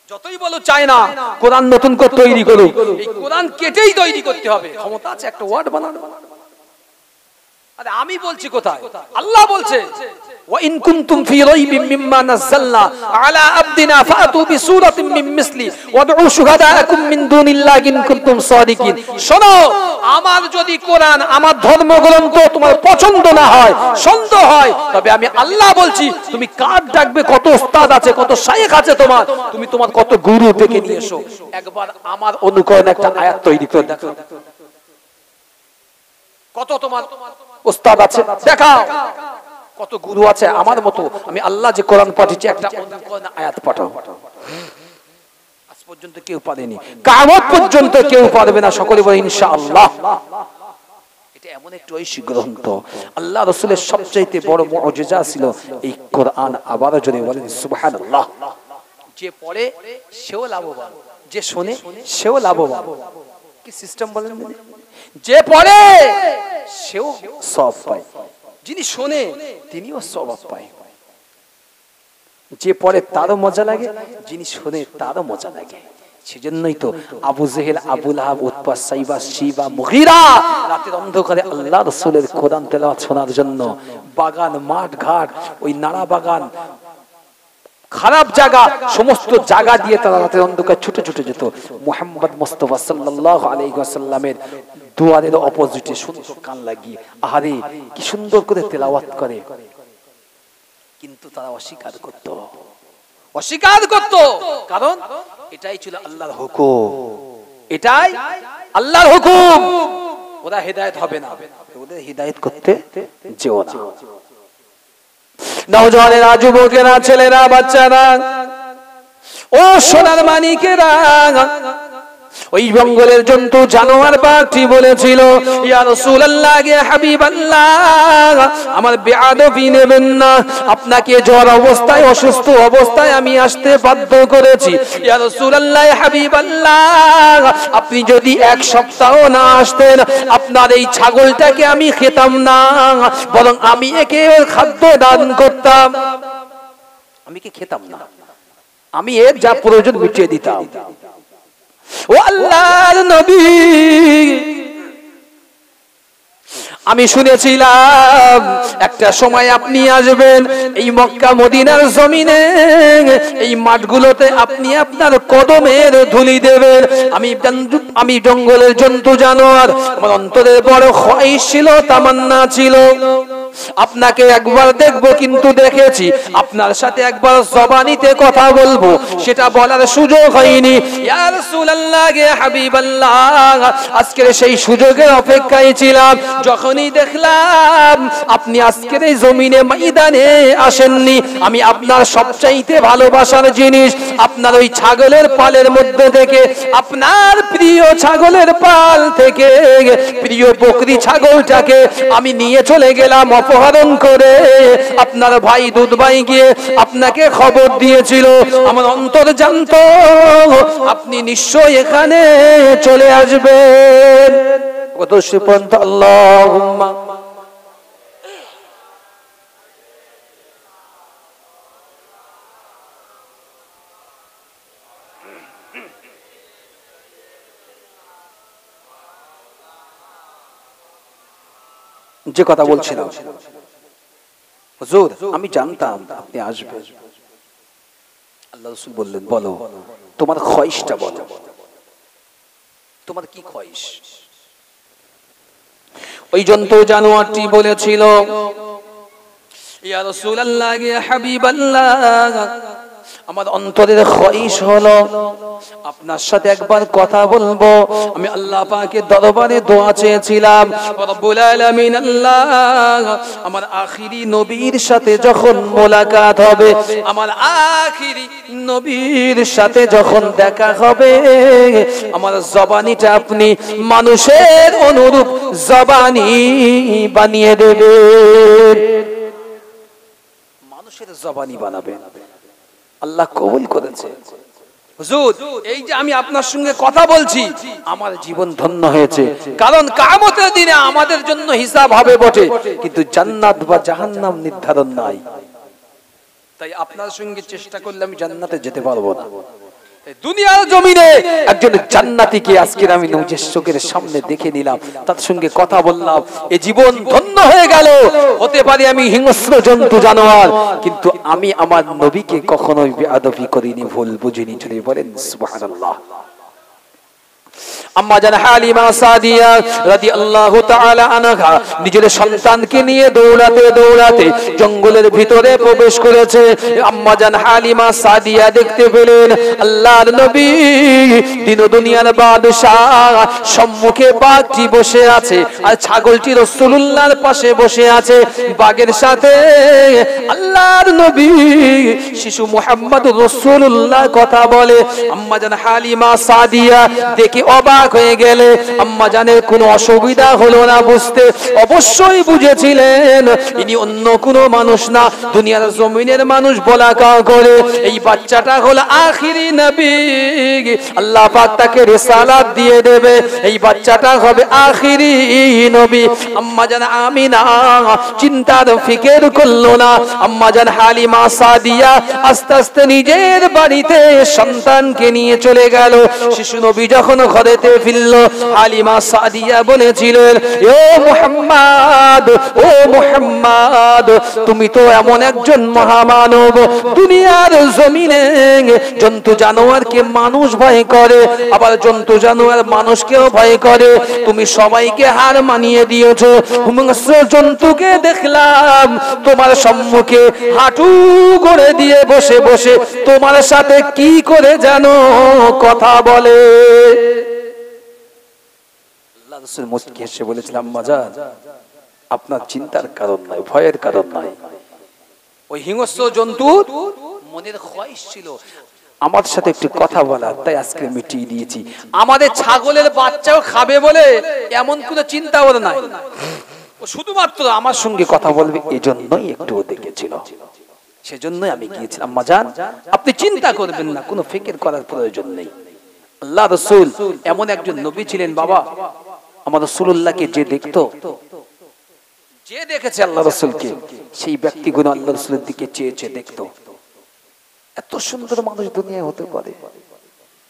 যতই বলো চায় না কোরআন নতুন করে তৈরি করুক, এই কোরআন কেটেই তৈরি করতে হবে। ক্ষমতা আছে একটা ওয়ার্ড বানানো? আরে আমি বলছি কোথায়? আল্লাহ বলছে ওয়া ইন কুনতুম ফি রাইবিম মিম্মা নাযালনা আলা আবদিনা ফাতু বিসূরাতিন মিন মিসলি ওয়াদউ শুহাদাআকুম মিন দুনিল্লাহি ইন কুনতুম সাদিকিন। শোনো, আমার যদি কোরআন, আমার ধর্মগ্রন্থ তোমার পছন্দ না হয়, সন্দেহ হয়, তবে আমি আল্লাহ বলছি তুমি কার ডাকবে, কত উস্তাদ আছে, কত শায়েখ আছে তোমার, তুমি তোমার কত গুরু ডেকে নিয়ে এসো, একবার আমার অনুকরণ একটা আয়াত তৈরি করে দেখো। কত তোমার উস্তাদ আছে দেখাও, কত গুরু আছে আমার মতো, আমি আল্লাহ যে কোরআন পাঠিয়েছি একটা অনুকরণ আয়াত পাঠাও। আজ পর্যন্ত কেউ পারেনি, কিয়ামত পর্যন্ত কেউ পারবে না। সকলে বলে ইনশাআল্লাহ। এটা এমন একটা ঐশী গ্রন্থ, আল্লাহ রাসূলের সবচাইতে বড় মুজিজা ছিল এই কোরআন। আবার জোরে বলেন সুবহানাল্লাহ। যে পড়ে সেও লাভবান, যে শোনে সেও লাভবান। কি সিস্টেম বলেন? যে পড়ে সেও সওয়াব পায়, যিনি শোনে তিনিও সওয়াব পায়। যে পড়ে তারও মজা লাগে, যিনি শোনে তারও মজা লাগে। সেজন্যই তো আবু জেহেল, আবু লাহাব, উতবা, সাইবা, শিবা, মুগীরা রাতের অন্ধকারে আল্লাহ রাসূলের কোরআন তেলাওয়াত শোনার জন্য বাগান, মাঠ, ঘাট, ওই নাড়া বাগান, খারাপ জায়গা, সমস্ত জায়গা দিয়ে তারা রাতের অন্ধকার ছুটে ছুটে যেত মুহাম্মদ মুস্তাফা সাল্লাল্লাহু আলাইহি ওয়াসাল্লামের দুয়ারের অপোজিটে সুন্দর কান লাগিয়ে। আহারে কি সুন্দর করে তেলাওয়াত করে, কিন্তু তারা অস্বীকার করত, কারণ এটাই ছিল আল্লাহর হুকুম, এটাই আল্লাহর হুকুম। ওরা হেদায়েত হবে না, ওদের হেদায়েত করতে যেও না। নওজওয়ানেরা, যুবকেরা, ছেলেরা, বাচ্চারা, ও সোনার মানিকেরা, ওই জঙ্গলের জন্তু জানোয়ার পাখি বলেছিল, ইয়া রাসূলুল্লাহ, ইয়া হাবিবাল্লাহ, আমার বেয়াদবি নেবেন না, আপনাকে জ্বর অবস্থায়, অসুস্থ অবস্থায় আমি আসতে বাধ্য করেছি। ইয়া রাসূলুল্লাহ, ইয়া হাবিবাল্লাহ, আপনি যদি এক সপ্তাহ না আসতেন, আপনার এই ছাগলটাকে আমি খেতাম না, বরং আমি একে খাদ্য দান করতাম। আমি কি খেতাম না, আমি এর যা প্রয়োজন মিটিয়ে দিতাম। ও আল্লাহর নবী, আমি শুনেছিলাম একটা সময় আপনি আসবেন এই মক্কা মদিনার জমিনে, এই মাঠগুলোতে আপনি আপনার কদমের ধুলি দেবেন। আমি জঙ্গলের জন্তু জানোয়ার, আমার অন্তরে বড় খ্বাহিশ ছিল, তামান্না ছিল। আপনাকে একবার দেখবো, কিন্তু দেখেছি আপনার সাথে একবার জবানিতে কথা বলবো, সেটা বলার সুযোগ হয়নি। ইয়া রাসূলুল্লাহ, ইয়া হাবিবাল্লাহ, আজকের সেই সুযোগের অপেক্ষায় ছিলাম। যখনই দেখলাম আপনি আজকের এই জমিনে ময়দানে আসেননি, আমি আপনার সবচাইতে ভালোবাসার জিনিস আপনার ওই ছাগলের পালের মধ্যে থেকে, আপনার প্রিয় ছাগলের পাল থেকে প্রিয় বকরি ছাগলটাকে আমি নিয়ে চলে গেলাম অপহরণ করে। আপনার ভাই দুধভাই গিয়ে আপনাকে খবর দিয়েছিল, আমার অন্তর জানতো আপনি নিশ্চয় এখানে চলে আসবেন। কত সুপন্ত আল্লাহুম্মা। যে কথা বলছিলাম, হুজুর আমি জানতাম আপনি আসবেন। আল্লাহ রাসূল বললেন, বলো তোমার খয়েশটা বলো, তোমার কি খয়েশ? ওই জন্তু জানোয়ারটি বলেছিল, ইয়া রাসূলুল্লাহ, ইয়া হাবিবাল্লাহ, আমার অন্তরের খয়েশ হলো আপনার সাথে একবার কথা বলবো। আমি আল্লাহ পাকের দরবারে দোয়া চেয়েছিলাম, রব্বুল আলামিন আল্লাহ, আমার আখিরি নবীর সাথে যখন মোলাকাত হবে, আমার আখিরি নবীর সাথে যখন দেখা হবে, আমার জবানিটা আপনি মানুষের অনুরূপ জবানি বানিয়ে দেবেন, মানুষের জবানি বানাবেন। আল্লাহ কবুল করেছে। হুজুর এই যে আমি আপনার সঙ্গে কথা বলছি, আমার জীবন ধন্য হয়েছে, কারণ কিয়ামতের দিনে আমাদের জন্য হিসাব হবে বটে, কিন্তু জান্নাত বা জাহান্নাম নির্ধারণ নাই। তাই আপনার সঙ্গে চেষ্টা করলে আমি জান্নাতে যেতে পারবো না। দুনিয়ার জমিনে একজন জান্নাতীকে আজকে আমি নিজের চোখের সামনে দেখে নিলাম, তার সঙ্গে কথা বললাম, এই জীবন ধন্য হয়ে গেল। হতে পারে আমি হিংস্র জন্তু জানোয়ার, কিন্তু আমি আমার নবীকে কখনোই বেয়াদবি করিনি, ভুল বুঝিনি। যদি বলেন সুবহানাল্লাহ। আম্মা জান হালিমা সাদিয়া রাদিয়াল্লাহু তাআলা আনহা নিজের সন্তানকে নিয়ে দৌড়াতে দৌড়াতে জঙ্গলের ভিতরে প্রবেশ করেছে। আম্মা জান হালিমা সাদিয়া দেখতে পেলেন আল্লাহর নবী দিন দুনিয়ার বাদশাহ সম্মুখে বাঘটি বসে আছে, আর ছাগলটি রাসূলুল্লাহর পাশে বসে আছে। বাঘের সাথে আল্লাহর নবী শিশু মুহাম্মদুর রাসূলুল্লাহ কথা বলে। আম্মা জান হালিমা সাদিয়া দেখে অবাক হয়ে গেলে, আম্মা জানের কোনো অসুবিধা হলো না বুঝতে, অবশ্যই বুঝেছিলেন ইনি অন্য কোনো মানুষ না, দুনিয়ার জমিনের মানুষ বলা করে। এই বাচ্চাটা হলো আখিরি নবী, আল্লাহ পাক তাকে রিসালাত দিয়ে দেবে, এই বাচ্চাটা হবে আখিরি নবী। আম্মা জান আমিনা চিন্তার ফিকির করলো না। আম্মা জান হালিমা সাদিয়া আস্তে আস্তে নিজের বাড়িতে সন্তানকে নিয়ে চলে গেল। শিশু নবী যখন ঘরেতে ফিরল, হালিমা সাদিয়া বলেছিলেন, ও মুহাম্মদ, ও মুহাম্মদ, তুমি তো এমন একজন মহামানব, দুনিয়ার জমিনে জন্তু জানোয়ারকে মানুষ ভয় করে, আবার জন্তু জানোয়ার মানুষকেও ভয় করে, তুমি সবাইকে হার মানিয়ে দিয়েছো। হিংস্র জন্তুকে দেখলাম তোমার সম্মুখে হাঁটু গড়ে দিয়ে বসে বসে তোমার সাথে কি করে জানো কথা বলে। আল্লাহ রাসূল মুস্কি হেসে বলেছিলাম, আম্মা জান, আপনার চিন্তার কারণ নাই, ভয়ের কারণ নাই। ওই হিংস্র জন্তুর মনের খয়েশ ছিল আমার সাথে একটু কথা বলা, তাই আজকে মিটিয়ে দিয়েছি। আমাদের ছাগলের বাচ্চাও খাবে বলে এমন কোনো চিন্তা ওর নাই, ও শুধুমাত্র আমার সঙ্গে কথা বলবে, এজন্যই একটু দেখেছিল, সেজন্যই আমি গিয়েছিলাম। আম্মা জান আপনি চিন্তা করবেন না, কোনো ফিকির করার প্রয়োজন নেই। আল্লাহ রাসূল এমন একজন নবী ছিলেন বাবা, আমার রাসূলুল্লাহকে যে দেখতো, যে দেখেছে আল্লাহ রাসূলকে, সেই ব্যক্তিগুলো আল্লাহ রাসূলের দিকে চেয়ে চেয়ে দেখতো। এত সুন্দর মানুষ দুনিয়ায় হতে পারে,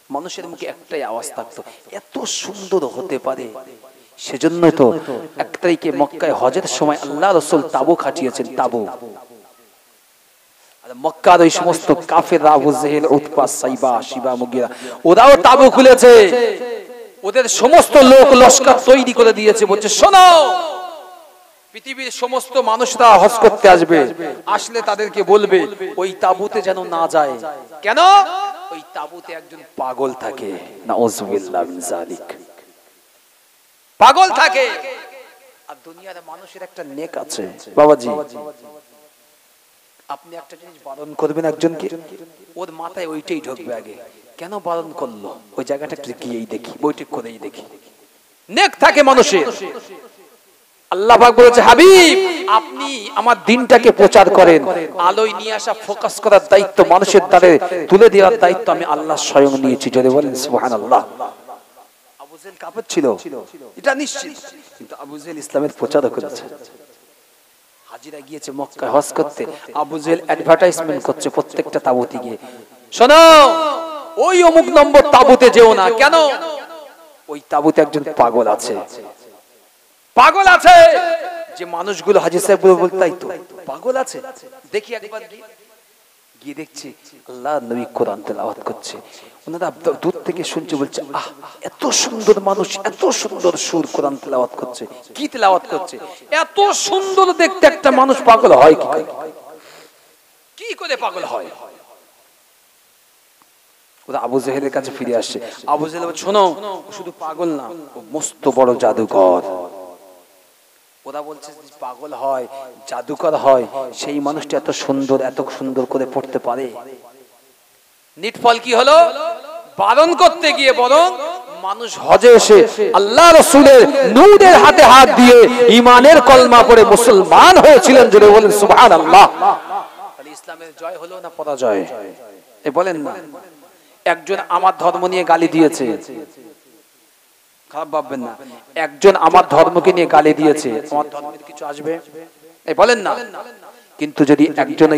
মানুষের মুখে একটাই আওয়াজ থাকতো, এত সুন্দর হতে পারে। সেজন্যই তো 1 তারিখে মক্কায় হজের সময় আল্লাহ রাসূল তাবু খাটিয়েছেন, তাবু। আর মক্কার ওই সমস্ত কাফের আবু জেহেল, উতবা, সাইবা, শিবা, মুগিরা, ওরাও তাবু খুলেছে, ওদের সমস্ত লোক লস্কর তৈরি করে দিয়েছে। বলছে শোনো, পৃথিবীর সমস্ত মানুষরা হজ করতে আসবে, আসলে তাদেরকে বলবে ওই তাঁবুতে যেন না যায়। কেন? ওই তাঁবুতে একজন পাগল থাকে। নাউযুবিল্লাহ মিন যালিক। পাগল থাকে। আর দুনিয়ার মানুষের একটা নেক আছে বাবাজি, আপনি একটা জিনিস বারণ করবেন একজনকে, ওর মাথায় ওইটাই ঢুকবে আগে, কেন বারণ করলো, ওই জায়গাটা একটু গিয়েই দেখি, বৈঠক করেই দেখি। নেক থাকে মানুষের। আল্লাহ পাক বলেছে, হাবিব আপনি আমার দিনটাকে প্রচার করেন, আলোয় নিয়ে আসা, ফোকাস করার দায়িত্ব, মানুষের দ্বারে তুলে দেওয়ার দায়িত্ব আমি আল্লাহ স্বয়ং নিয়েছি। যদি বলেন সুবহানাল্লাহ। আবু জেহেল কাফের ছিল, এটা নিশ্চিত, কিন্তু আবু জেহেল ইসলামের প্রচারক করেছে। হাজিরা গিয়েছে মক্কায় হজ করতে, আবু জেহেল অ্যাডভার্টাইজমেন্ট করছে প্রত্যেকটা তাঁবুতে গিয়ে, শোনো ওই অমুক নম্বর তাঁবুতে যেও না। কেন? ওই তাঁবুতে একজন পাগল আছে। পাগল আছে যে মানুষগুলো হাজী সাহেব বলতে, তাই তো পাগল আছে, দেখি একবার গিয়ে দেখছি আল্লাহ নবী কোরআন তেলাওয়াত করছে, ওনারা দূর থেকে শুনছে, বলছে আহ এত সুন্দর মানুষ, এত সুন্দর সুর, কোরআন তেলাওয়াত করছে। কি তেলাওয়াত করছে? এত সুন্দর দেখতে একটা মানুষ পাগল হয় কি করে? কি করে পাগল হয়? ওরা আবু জেহেলের কাছে ফিরে আসছে। আবু জেহেল বলে, শোনো শুধু পাগল না, ও মস্ত বড় জাদুকর। ওরা বলছে পাগল হয়, জাদুকর হয়, সেই মানুষটা এত সুন্দর করে পড়তে পারে। নিটফল কি হলো? বারণ করতে গিয়ে বরং মানুষ হজে এসে আল্লাহ রাসূলের নূরের হাতে হাত দিয়ে ঈমানের কলমা পড়ে মুসলমান হয়েছিলেন। জোরে বলেন সুবহানাল্লাহ। তাহলে ইসলামের জয় হলো না পরাজয়? এই বলেন না। একজন আমার ধর্ম নিয়ে গালি দিয়েছে, খারাপ ভাববেন না, একজন আমার ধর্মকে নিয়ে গালি দিয়েছে, আমার ধর্মের কিছু আসবে? এই বলেন না। কিন্তু যদি একজন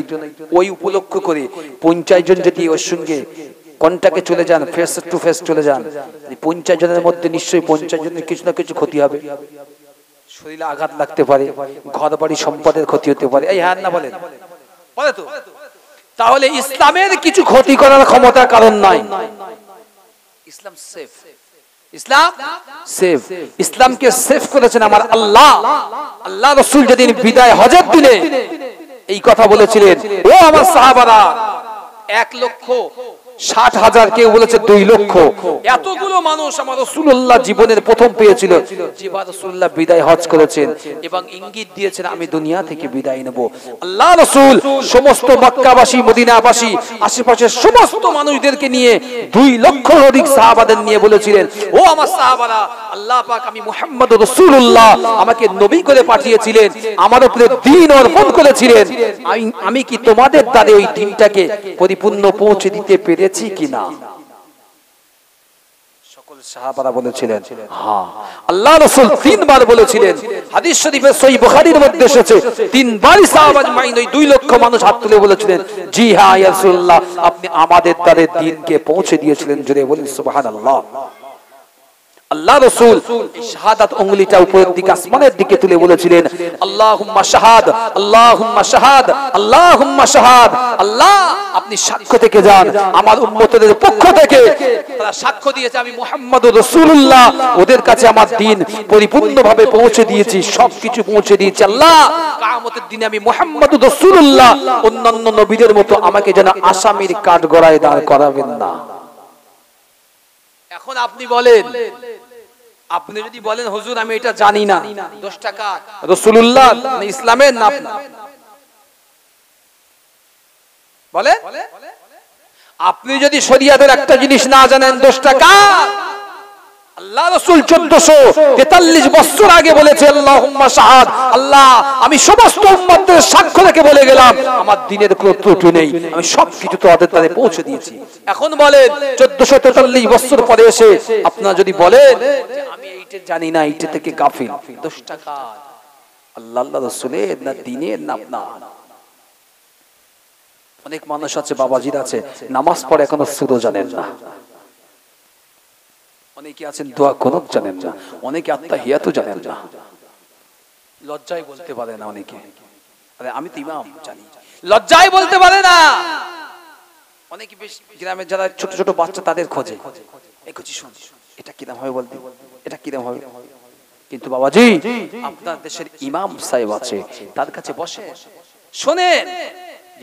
ওই উপলক্ষ করে 50 জন যদি ওর সঙ্গে কন্টাক্টে চলে যান, ফেস টু ফেস চলে যান, 50 জনের মধ্যে নিশ্চয়ই 50 জনের কিছু না কিছু ক্ষতি হবে। শরীরে আঘাত লাগতে পারে, ঘর বাড়ি সম্পদের ক্ষতি হতে পারে। এই হ্যাঁ না বলেন? বলে তো। তাহলে ইসলামের কিছু ক্ষতি করার ক্ষমতা কারণ নাই। ইসলাম সেফ। ইসলাম সেফ। ইসলামকে সেফ করেছেন আমার আল্লাহ। আল্লাহ রাসূল যেদিন বিদায় হজের দিনে এই কথা বলেছিলেন, ও আমার সাহাবারা, 1,60,000, কেউ বলেছে 2 লক্ষ, এতগুলো মানুষ আমার রাসূলুল্লাহ জীবনের প্রথম পেয়েছিল যে রাসূলুল্লাহ বিদায় হজ করেছেন এবং ইঙ্গিত দিয়েছেন আমি দুনিয়া থেকে বিদায় নেব। আল্লাহ রাসূল সমস্ত মক্কাবাসী, মদিনাবাসী, আশেপাশের সমস্ত মানুষদেরকে নিয়ে 2 লক্ষর অধিক সাহাবাদের নিয়ে বলেছিলেন, ও আমার সাহাবারা, আল্লাহ পাক আমি মুহাম্মদ রাসূলুল্লাহ আমাকে নবী করে পাঠিয়েছিলেন, আমার উপরে দ্বীন অর্পণ করেছিলেন, আমি কি তোমাদের দ্বারা ওই দ্বীনটাকে পরিপূর্ণ পৌঁছে দিতে পেরেছি কিনা? সকল সাহাবারা বলেছিলেন হ্যাঁ। আল্লাহ রাসূল 3 বার বলেছিলেন। হাদিস শরীফে সহিহ বুখারীর মধ্যে এসেছে 3 বারই সাহাবা মাইন ওই 2 লক্ষ মানুষ হাত তুলে বলেছিলেন, জি হ্যাঁ ইয়া রাসূলুল্লাহ, আপনি আমাদের দ্বারা দ্বীনকে পৌঁছে দিয়েছিলেন। জোরে বলেন সুবহানাল্লাহ। আল্লাহ রাসূল শাহাদাত উঙ্গলিটা উপরের দিকে আসমানের দিকে তুলে বলেছিলেন, আল্লাহুম্মা শাহাদ, আল্লাহুম্মা শাহাদ, আল্লাহুম্মা শাহাদ। আল্লাহ আপনি সাক্ষ্য থেকে যান, আমার উম্মতদের পক্ষ থেকে তারা সাক্ষ্য দিয়েছে আমি মুহাম্মদুর রাসূলুল্লাহ ওদের কাছে আমার দ্বীন পরিপূর্ণভাবে পৌঁছে দিয়েছি, সবকিছু পৌঁছে দিয়েছি। আল্লাহ কিয়ামতের দিনে আমি মুহাম্মদুর রাসূলুল্লাহ অন্যান্য নবীদের মতো আমাকে যেন আসামির কাঠগড়ায় দাঁড় করাবেন না। এখন আপনি বলেন, আপনি যদি বলেন হুজুর আমি এটা জানি না, 10 টাকা রাসূলুল্লাহ না ইসলামের না আপনার বলেন? আপনি যদি শরীয়তের একটা জিনিস না জানেন, 10 টাকা আল্লাহ রাসূল 1443 বছর আগে বলেছে আল্লাহুম্মা শাহাদ, আল্লাহ আমি সমস্ত উম্মতদের সাক্ষ্য রেখে বলে গেলাম আমার দ্বীনের কোনো ত্রুটি নেই, আমি সবকিছু তোমাদের দ্বারা পৌঁছে দিয়েছি। এখন বলেন 1443 বছর পরে এসে আপনারা যদি বলেন যে আমি এইটা জানি না, এইটা থেকে গাফিল, 10 টাকা আল্লাহ রাসূলের না দ্বীনের না আপনার। অনেক মানুষ আছে, বাবাজির আছে, নামাজ পড়ে এখনো সুরও জানেন না, অনেকে আছেন দোয়া কুনুত জানেন না, অনেকে আত্তাহিয়াতও জানেন না, লজ্জায় বলতে পারে না অনেকে, আরে আমি তো ইমাম জানি, লজ্জায় বলতে পারে না অনেকে। বেশ গ্রামের যারা ছোট ছোট বাচ্চা তাদের খোঁজে, এই খোঁজি শুন এটা কিরম হবে বলতে, এটা কিরম হবে, কিন্তু বাবাজি আপনার দেশের ইমাম সাহেব আছে, তার কাছে বসে শোনেন,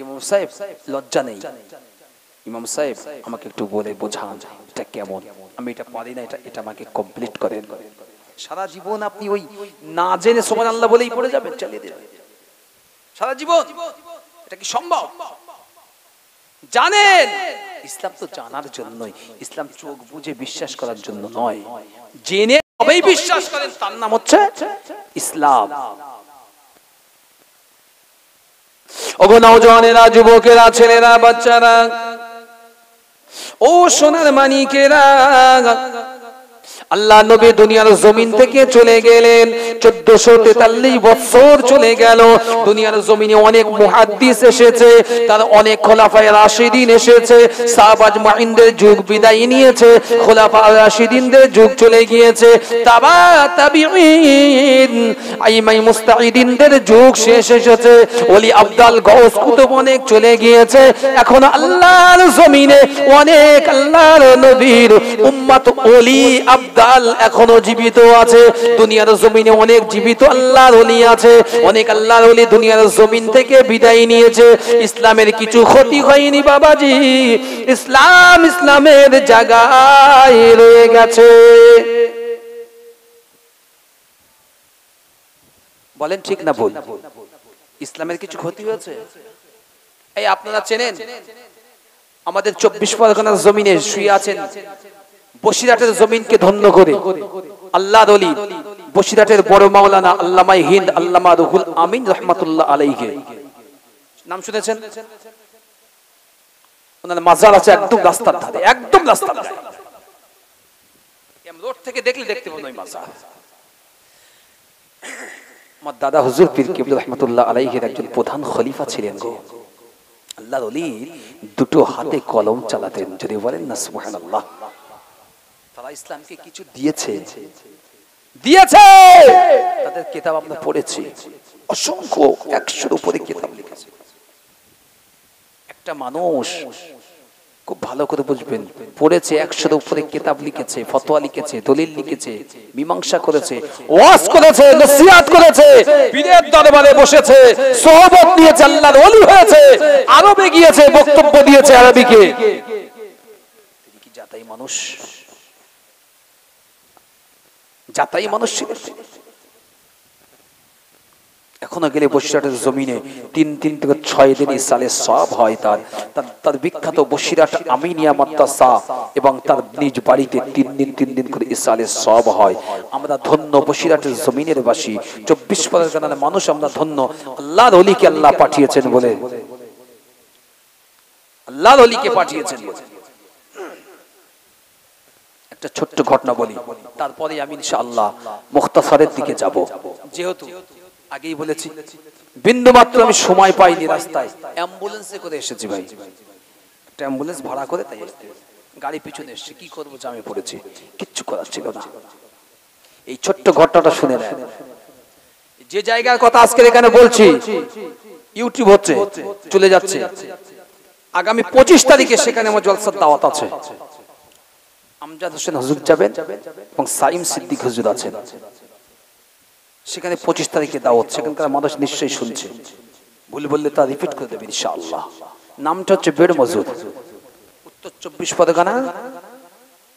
ইমাম সাহেব লজ্জা নেই, ইমাম সাহেব আমাকে একটু বলে বোঝান এটা কেমন, আমি এটা পারি না, এটা আমাকে কমপ্লিট করেন। সারা জীবন আপনি ওই না জেনে সুবহানাল্লাহ বলেই পড়ে যাবেন, চালিয়ে দেবেন সারা জীবন? এটা কি সম্ভব? জানেন ইসলাম তো জানার জন্যই, ইসলাম চোখ বুঝে বিশ্বাস করার জন্য নয়, জেনে তবেই বিশ্বাস করেন, তার নাম হচ্ছে ইসলাম। ওগো নওজওয়ানেরা, যুবকেরা, ছেলেরা, বাচ্চারা, ও সোনার মানিকেরা, আল্লাহ নবী দুনিয়ার জমিন থেকে চলে গেলেন, 1443 বছর চলে গেল। দুনিয়ার জমিনে অনেক মুহাদ্দিস এসেছে, তার অনেক খোলাফায়ে রাশিদিন এসেছে, সাহাবা আজমাইনদের যুগ বিদায় নিয়েছে, খোলাফায়ে রাশিদিনদের যুগ চলে গিয়েছে, তাবা তাবিঈন আইমাই মুস্তাহিদিনদের যুগ শেষ এসেছে, ওলি আবদাল গাউস কুতুব অনেক চলে গিয়েছে। এখন আল্লাহর জমিনে অনেক আল্লাহর নবীর উম্মত ওলি আবদাল এখনো জীবিত আছে। দুনিয়ার জমিনে অনেক জীবিত আল্লাহর ওলি আছে, অনেক আল্লাহর ওলি দুনিয়ার জমিন থেকে বিদায় নিয়েছে। ইসলামের কিছু ক্ষতি হয়নি বাবাজি, ইসলাম ইসলামের জায়গায় রয়ে গেছে। বলেন ঠিক না ভুল? ইসলামের কিছু ক্ষতি হয়েছে? এই আপনারা চেনেন আমাদের 24 পরগনার জমিনে শুয়ে আছেন, বসিরহাটের জমিনকে ধন্য করে আল্লাহর ওলি বসিরহাটের বড় মাওলানা আল্লামা হিন্দ আল্লামা রুহুল আমিন রাহমাতুল্লাহ আলাইহি, নাম শুনেছেন? ওনার মাজার আছে একদম রাস্তার ধারে, একদম রাস্তার ধারে, রোড থেকে দেখলে দেখতে পাবেন ওই মাজার। আমার দাদা হুজুর পীর কিবলা রাহমাতুল্লাহ আলাইহির একজন প্রধান খলিফা ছিলেন গো। আল্লাহর ওলি দুটো হাতে কলম চালাতেন, যদি বলেন না সুবহানাল্লাহ। তারা ইসলামকে কিছু দিয়েছে, তাদের কিতাব আমরা পড়েছি, অসংখ্য 100-এর উপরে কিতাব লিখেছে। একটা মানুষ খুব ভালো করে বুঝবেন, পড়েছে, 100-এর উপরে কিতাব লিখেছে, ফতোয়া লিখেছে, দলিল লিখেছে, মীমাংসা করেছে, ওয়াজ করেছে, নসিহত করেছে, পীরের দরবারে বসেছে, সোহবত নিয়েছে, আল্লাহর ওলি হয়েছে, আরবে গিয়েছে, বক্তব্য দিয়েছে আরবিকে। তিনি কি জাতাই মানুষ? জাতাই মানুষ ছিলেন। এখনো গেলে বসিরহাটের জমিনে 3 থেকে 6 দিন ইসালে সওয়াব হয়। তার বিখ্যাত বসিরহাট আমিনিয়া মাদ্রাসা এবং তার নিজ বাড়িতে 3 দিন করে ইসালে সওয়াব হয়। আমরা ধন্য বসিরহাটের জমিনের বাসী, 24 পরগনার মানুষ আমরা ধন্য, আল্লাহর ওলিকে আল্লাহ পাঠিয়েছেন বলে, আল্লাহর ওলিকে পাঠিয়েছেন বলে। একটা ছোট্ট ঘটনা বলি, তারপরে আমি ইনশাআল্লাহ মুখতাসারের দিকে যাব। যেহেতু আগেই বলেছি বিন্দু মাত্র আমি সময় পাইনি, রাস্তায় অ্যাম্বুলেন্সে করে এসেছি ভাই, একটা অ্যাম্বুলেন্স ভাড়া করে, তাই গাড়ি পিছনে এসেছি। কি করবো, জামে পড়েছি, কিচ্ছু করার ছিল না। এই ছোট্ট ঘটনাটা শুনে নেন। যে জায়গার কথা আজকে এখানে বলছি, ইউটিউব হচ্ছে, চলে যাচ্ছে। আগামী 25 তারিখে সেখানে আমার জলসার দাওয়াত আছে। আমজাদ হোসেন হুজুর যাবেন এবং সাইম সিদ্দিক হুজুর আছেন। সেখানে 25 তারিখে দাওয়াত, সেখানকার মানুষ নিশ্চয়ই শুনছে, ভুল বললে তা রিপিট করে দেবেন ইনশাআল্লাহ। নামটা হচ্ছে বেড় মজুর, উত্তর 24 পরগনা,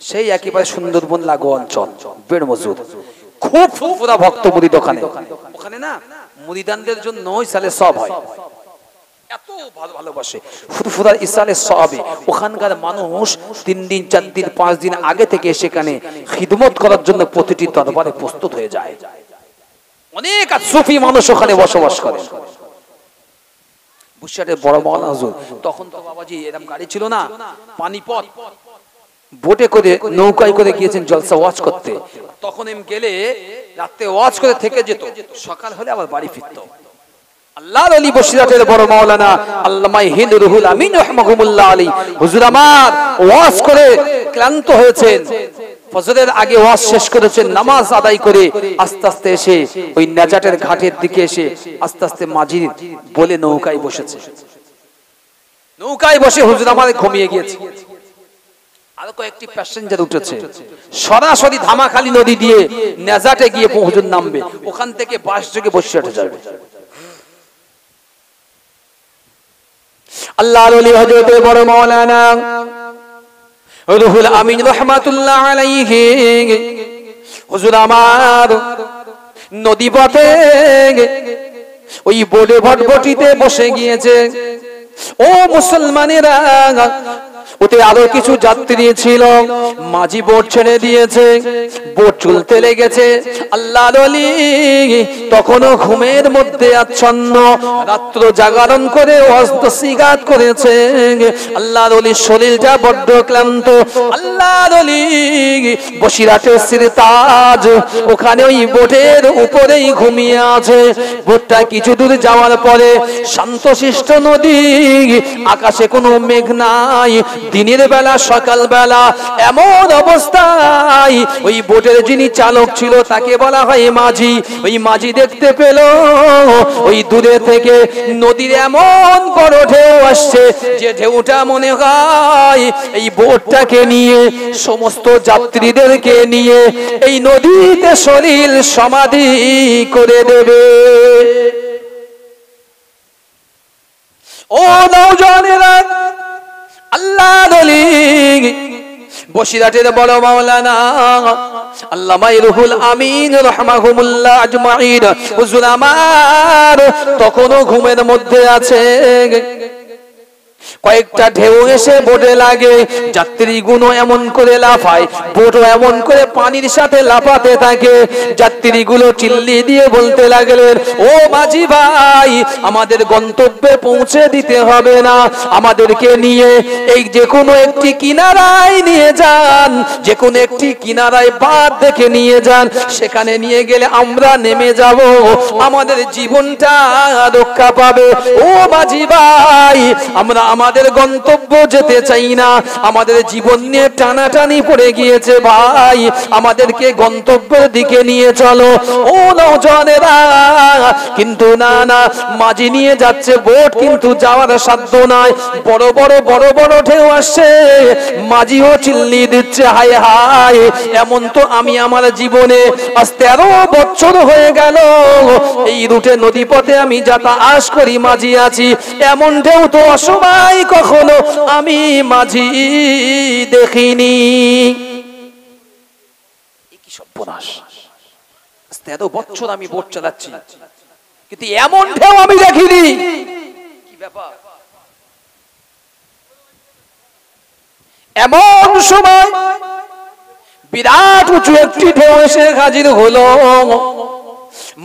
সেই একেবারে সুন্দরবন লাগো অঞ্চল, বেড় মজুর। খুব ফুরফুরা ভক্ত মুরিদ ওখানে না, মুরিদানদের জন্য ইসালে সওয়াব হয়, এত ভালোবাসে, ফুরফুরা ইসালে সওয়াবে। ওখানকার মানুষ 3 দিন 4 দিন 5 দিন আগে থেকে সেখানে খিদমত করার জন্য প্রতিটি দরবারে প্রস্তুত হয়ে যায়। অনেক সুফি মানুষ ওখানে বসবাস করে। বসিরহাটের বড় মাওলানা হুজুর, তখন তো বাবাজি এরকম গাড়ি ছিল না, পানিপথ, বোটে করে, নৌকায় করে গিয়েছেন জলসা ওয়াজ করতে। তখন এম গেলে রাতে ওয়াজ করে থেকে যেত, সকাল হলে আবার বাড়ি ফিরত। আল্লাহর ওলি বসিরহাটের বড় মাওলানা আল্লামা হিন্দ রুহুল আমিন রাহমাহুল্লাহ আলাইহি হুজুর আমার ওয়াজ করে ক্লান্ত হয়েছেন, ফজরের আগে ওয়াজ শেষ করেছেন, নামাজ আদায় করে আস্তে আস্তে এসে ওই নাজাটের ঘাটের দিকে এসে আস্তে আস্তে মাঝির বলে নৌকায় বসেছে। নৌকায় বসে হুজুর আমার ঘুমিয়ে গিয়েছে। আর কয়েকটি প্যাসেঞ্জার উঠেছে, সরাসরি ধামাখালি নদী দিয়ে নেজাটে গিয়ে হুজুর নামবে, ওখান থেকে বাস যোগে বসিরহাটে যাবে। আল্লাহর ওলি হযরত বড় মাওলানা রুহুল আমিন রাহমাতুল্লাহ আলাইহি হুজুর আমার নদী পথে ওই বোটে ভটভটিতে বসে গিয়েছে। ও মুসলমানেরা, ওতে আরো কিছু যাত্রী ছিল, মাঝি বোট ছেড়ে দিয়েছে, বোট চলতে লেগেছে। আল্লাহর ওলি তখনও ঘুমের মধ্যে আচ্ছন্ন, রাত্র জাগরণ করে অস্তসিগাত করেছে। আল্লাহর ওলির শরীরটা বড্ড ক্লান্ত। আল্লাহর ওলি বসিরহাটের সিরতাজ, ওখানে ওই বোটের উপরেই ঘুমিয়ে আছে। বোটটা কিছু দূর যাওয়ার পরে শান্তশিষ্ট নদী, আকাশে কোনো মেঘ নাই, দিনের বেলা সকাল বেলা, এমন অবস্থায় ওই বোটের যিনি চালক ছিল তাকে বলা হয় মাঝি। ওই মাঝি দেখতে পেল ওই দূরে থেকে নদীর এমন বড় ঢেউ আসছে, যে ঢেউটা মনে হয় এই বোটটাকে নিয়ে, সমস্ত যাত্রীদেরকে নিয়ে এই নদীতে শরীর সমাধি করে দেবে। ও নওজওয়ানেরা, আল্লাহর ওলি বসিরহাটের বড় মাওলানা আল্লামা রুহুল আমিন রাহমাহুমুল্লাহ আজমাইন হুজুর আমার তখনও ঘুমের মধ্যে আছে। কয়েকটা ঢেউ এসে বোটে লাগে, যাত্রীগুলো এমন করে লাফায়, বোটও এমন করে পানির সাথে লাফাতে থাকে। যাত্রীগুলো চিল্লি দিয়ে বলতে লাগলেন, ও মাঝি ভাই, আমাদের গন্তব্যে পৌঁছে দিতে হবে না, আমাদেরকে নিয়ে এই যে কোনো একটি কিনারায় নিয়ে যান, যে কোনো একটি কিনারায় বাঁধ দেখে নিয়ে যান, সেখানে নিয়ে গেলে আমরা নেমে যাব, আমাদের জীবনটা রক্ষা পাবে। ও মাঝি ভাই, আমরা আমাদের গন্তব্য যেতে চাই না, আমাদের জীবন নিয়ে টানাটানি পড়ে গিয়েছে ভাই, আমাদেরকে গন্তব্যের দিকে নিয়ে চলো। ও নওজওয়ানেরা, কিন্তু না না, মাঝি নিয়ে যাচ্ছে বোট, কিন্তু যাওয়ার সাধ্য নাই, বড় বড় বড় বড় ঢেউ আসছে, মাঝিও চিল্লি দিচ্ছে হায় হায়, এমন তো আমি আমার জীবনে আজ 13 বছর হয়ে গেল এই রুটে নদী পথে আমি যাতায়াত করি, মাঝি আছি, এমন ঢেউ তো অসময় কখনো আমি মাঝি দেখিনি। কি সর্বনাশ, 13 বছর আমি বোট চালাচ্ছি, কিন্তু এমন ঢেউ আমি দেখিনি। কি ব্যাপার? এমন সময় বিরাট উঁচু একটি ঢেউ এসে হাজির হলো।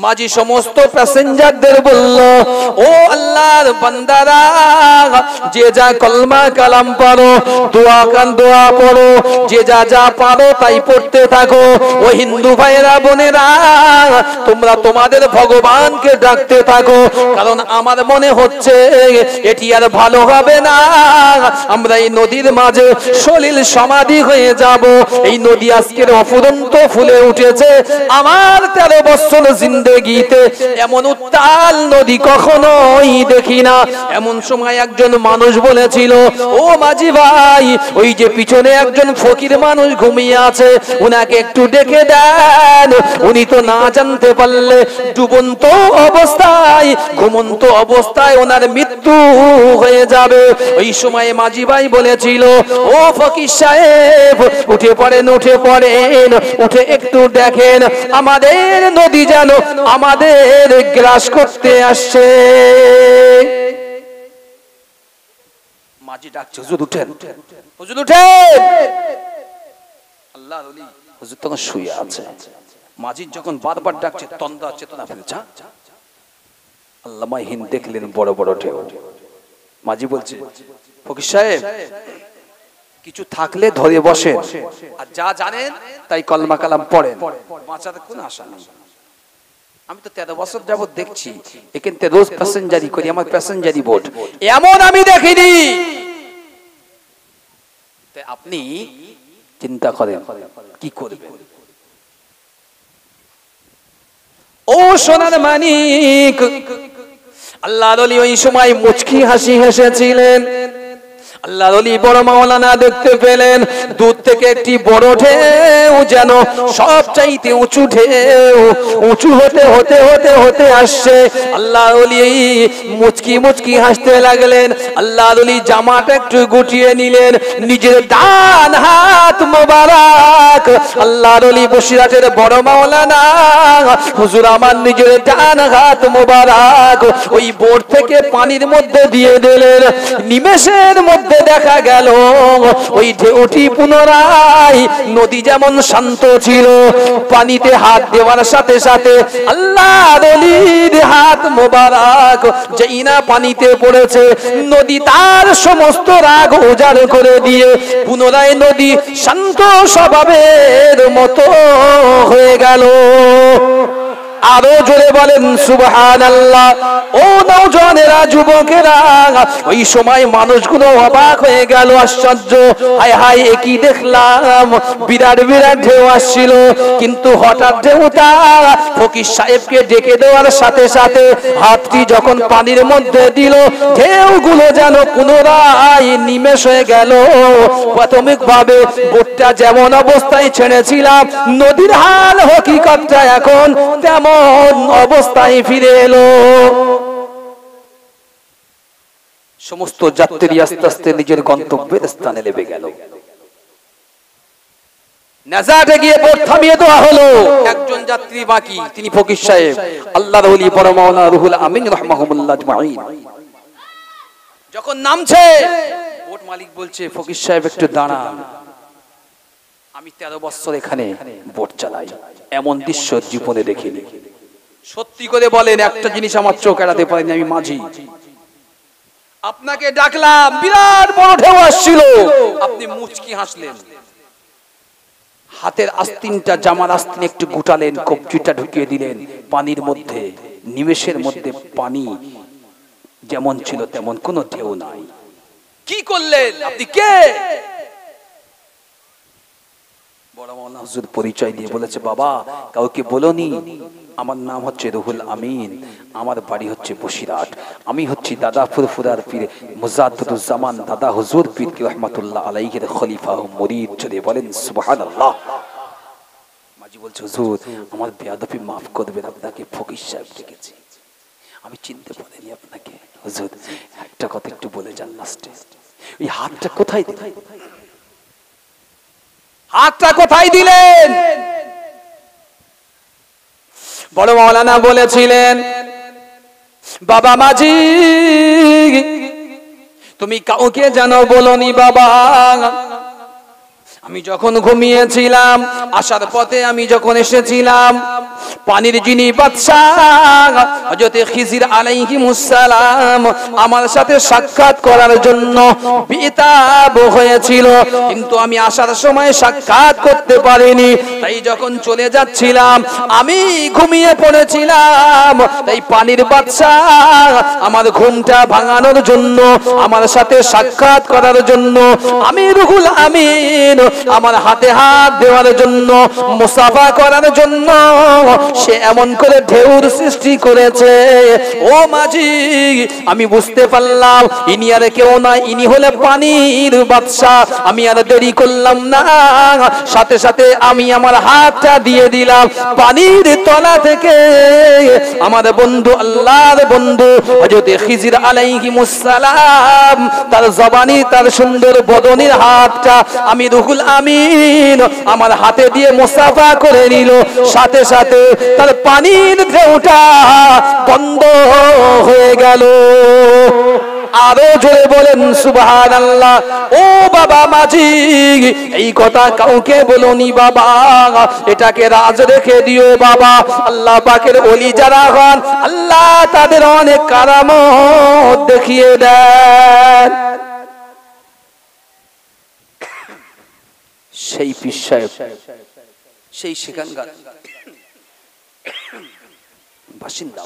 মাঝি সমস্ত প্যাসেঞ্জারদের বলল, ও আল্লাহর বান্দারা, যে যা কলমা কালাম পড়ো, দোয়া পড়ো, যে যা যা পারো তাই পড়তে থাকো। ও হিন্দু ভাইরা বোনেরা, তোমরা তোমাদের ভগবানকে ডাকতে থাকো, কারণ আমার মনে হচ্ছে এটি আর ভালো হবে না, আমরা এই নদীর মাঝে সলিল সমাধি হয়ে যাব। এই নদী আজকের অফুরন্ত ফুলে উঠেছে, আমার 13 বছর জিন্দেগিতে এমন উত্তাল নদী কখনোই দেখি না। এমন সময় একজন মানুষ বলেছিল, ও মাঝি ভাই, ওই যে পিছনে একজন ফকির মানুষ ঘুমিয়ে আছে, উনাকে একটু ডেকে দেন, উনি তো না জানতে পারলে ডুবন্ত অবস্থায়, ঘুমন্ত অবস্থায় ওনার মৃত্যু হয়ে যাবে। ওই সময় মাঝি ভাই বলেছিল, ও ফকির সাহেব, উঠে পড়েন, উঠে একটু দেখেন, আমাদের নদী যেন আমাদের গ্রাস করতে আসছে। মাঝি ডাকছে, হুজুর উঠেন, হুজুর উঠেন। আল্লাহর ওলি হুজুর তখন শুয়ে আছে। মাঝি যখন বারবার ডাকছে, তন্দ্রা চেতনা ফেলছে। আল্লামা হিন্দ দেখলেন বড় বড় ঢেউ। মাঝি বলছে, ফকির সাহেব, কিছু থাকলে ধরে বসেন, আর যা জানেন তাই কলমা কালাম পড়েন, বাঁচার কোনো আশা নেই। আমি তো 13 বছর যাবত দেখছি, এখানে রোজ প্যাসেঞ্জারি করি, আমার প্যাসেঞ্জারি বোট, এমন আমি দেখিনি। আপনি চিন্তা করেন কি করবেন। ও সোনার মানিক, আল্লাহর ওলি ওই সময় মুচকি হাসি হেসেছিলেন। আল্লাহর ওলি বড় মাওলানা দেখতে পেলেন দূর থেকে একটি বড় ঢেউ যেন সবচাইতে উঁচু ঢেউ, উঁচু হতে হতে হতে হতে আসছে। আল্লাহর ওলি মুচকি মুচকি হাসতে লাগলেন। আল্লাহর ওলি জামাটা একটু গুটিয়ে নিলেন, নিজের ডান হাত মোবারক, আল্লাহর ওলি বসিরহাটের বড় মাওলানা হুজুর আমার নিজের ডান হাত মোবারক ওই বোট থেকে পানির মধ্যে দিয়ে দিলেন। নিমেষের মধ্যে দেখা গেল ওই ঢেউটি পুনরায়, নদী যেমন শান্ত ছিল, পানিতে হাত দেওয়ার সাথে সাথে আল্লাহর ওলির হাত মোবারক যেই না পানিতে পড়েছে, নদী তার সমস্ত রাগ উজাড় করে দিয়ে পুনরায় নদী শান্ত স্বভাবের মতো হয়ে গেল। আরো জোরে বলেন সুবহানাল্লাহ। ও নওজওয়ানেরা, যুবকেরা, ওই সময় মানুষগুলো অবাক হয়ে গেল, আশ্চর্য, হায় হায় এ কি দেখলাম, বিরাট বিরাট ঢেউ আসছিল, কিন্তু হঠাৎ ঢেউটা ফকির সাহেবকে ডেকে দেওয়ার সাথে সাথে হাতটি যখন পানির মধ্যে দিল, ঢেউগুলো যেন পুনরায় নিমেষ হয়ে গেল। প্রাথমিকভাবে বোটটা যেমন অবস্থায় ছেড়েছিলাম, নদীর হাল হকিকতটা এখন তেমন অবস্থায় ফিরে এলো। সমস্ত যাত্রী আস্তে আস্তে নিজের গন্তব্যের স্থানে নেমে গেল। নাজাতে গিয়ে বোট থামিয়ে দেওয়া হলো। একজন যাত্রী বাকি, তিনি ফকির সাহেব, আল্লাহর ওলি বড় মাওলানা রুহুল আমিন রাহমাহুল্লাহ আজমাইন। যখন নামছে, বোট মালিক বলছে, ফকির সাহেব একটু দাঁড়ান, আমি 13 বছর এখানে বোট চালাই, এমন দৃশ্য জীবনে দেখিনি। সত্যি করে বলেন, একটা জিনিস আমার চোখ এড়াতে পারিনি, আমি মাঝি, আপনাকে ডাকলাম, বিরাট বড় ঢেউ আসছিল, আপনি মুচকি হাসলেন, হাতের আস্তিনটা, জামার আস্তিন একটু গুটালেন, কবজিটা ঢুকিয়ে দিলেন পানির মধ্যে, নিমেষের মধ্যে পানি যেমন ছিল তেমন, কোনো ঢেউ নাই। কি করলেন আপনি? কে? বড় মাওলানা হুজুর পরিচয় দিয়ে বলেছে, বাবা কাউকে বলনি, আমার নাম হচ্ছে রুহুল আমিন, আমার বাড়ি হচ্ছে বসিরহাট, আমি হচ্ছি দাদা ফুরফুরার পীর মুজাদ্দুজ্জামান দাদা হুজুর পীর রহমাতুল্লাহ আলাইহির খলিফা ও মুরিদ। যদি বলেন সুবহানাল্লাহ। মাঝি বলছে, হুজুর আমার বেয়াদবি মাফ করবেন, আপনাকে ফকির সাহেব ডেকেছি, আমি চিনতে পারিনি আপনাকে। হুজুর একটা কথা একটু বলে যান লাস্টে। এই হাতটা কোথায় দিলেন? হাতটা কোথায় দিলেন? বড় মাওলানা বলেছিলেন, বাবা মাঝি তুমি কাউকে যেন বলনি বাবা, আমি যখন ঘুমিয়েছিলাম, আসার পথে আমি যখন এসেছিলাম, পানির যিনি বাদশাহ হযরত খিজির আলাইহিস সালাম আমার সাথে সাক্ষাৎ করার জন্য বিতাব হয়েছিল, কিন্তু আমি আসার সময় সাক্ষাৎ করতে পারিনি। তাই যখন চলে যাচ্ছিলাম আমি ঘুমিয়ে পড়েছিলাম। তাই পানির বাদশাহ আমার ঘুমটা ভাঙানোর জন্য, আমার সাথে সাক্ষাৎ করার জন্য, আমি রুহুল আমিন আমার হাতে হাত দেওয়ার জন্য, মুসাফা করার জন্য সে এমন করে ঢেউর সৃষ্টি করেছে। ও মাঝি, আমি বুঝতে পারলাম ইনি আর কেউ না, ইনি হলে পানির বাদশাহ। আমি আর দেরি করলাম না, সাথে সাথে আমি আমার হাতটা দিয়ে দিলাম পানির তলা থেকে। আমার বন্ধু, আল্লাহর বন্ধু হযরত খিজির আলাইহিস সালাম, তার জবানি, তার সুন্দর বদনের হাতটা আমি রুহুল আমিন আমার হাতে দিয়ে মুসাফা করে নিল। সাথে সাথে তার পানির ঢেউটা বন্ধ হয়ে গেল। আরো জোরে বলেন সুবহানাল্লাহ। ও বাবা মাঝি, এই কথা কাউকে বলনি বাবা, এটাকে রাজ রেখে দিও বাবা। আল্লাহ পাকের ওলি যারা হন, আল্লাহ তাদের অনেক কারামত দেখিয়ে দেন। সেই পীর সাহেব, সেই সেখানকার বাসিন্দা,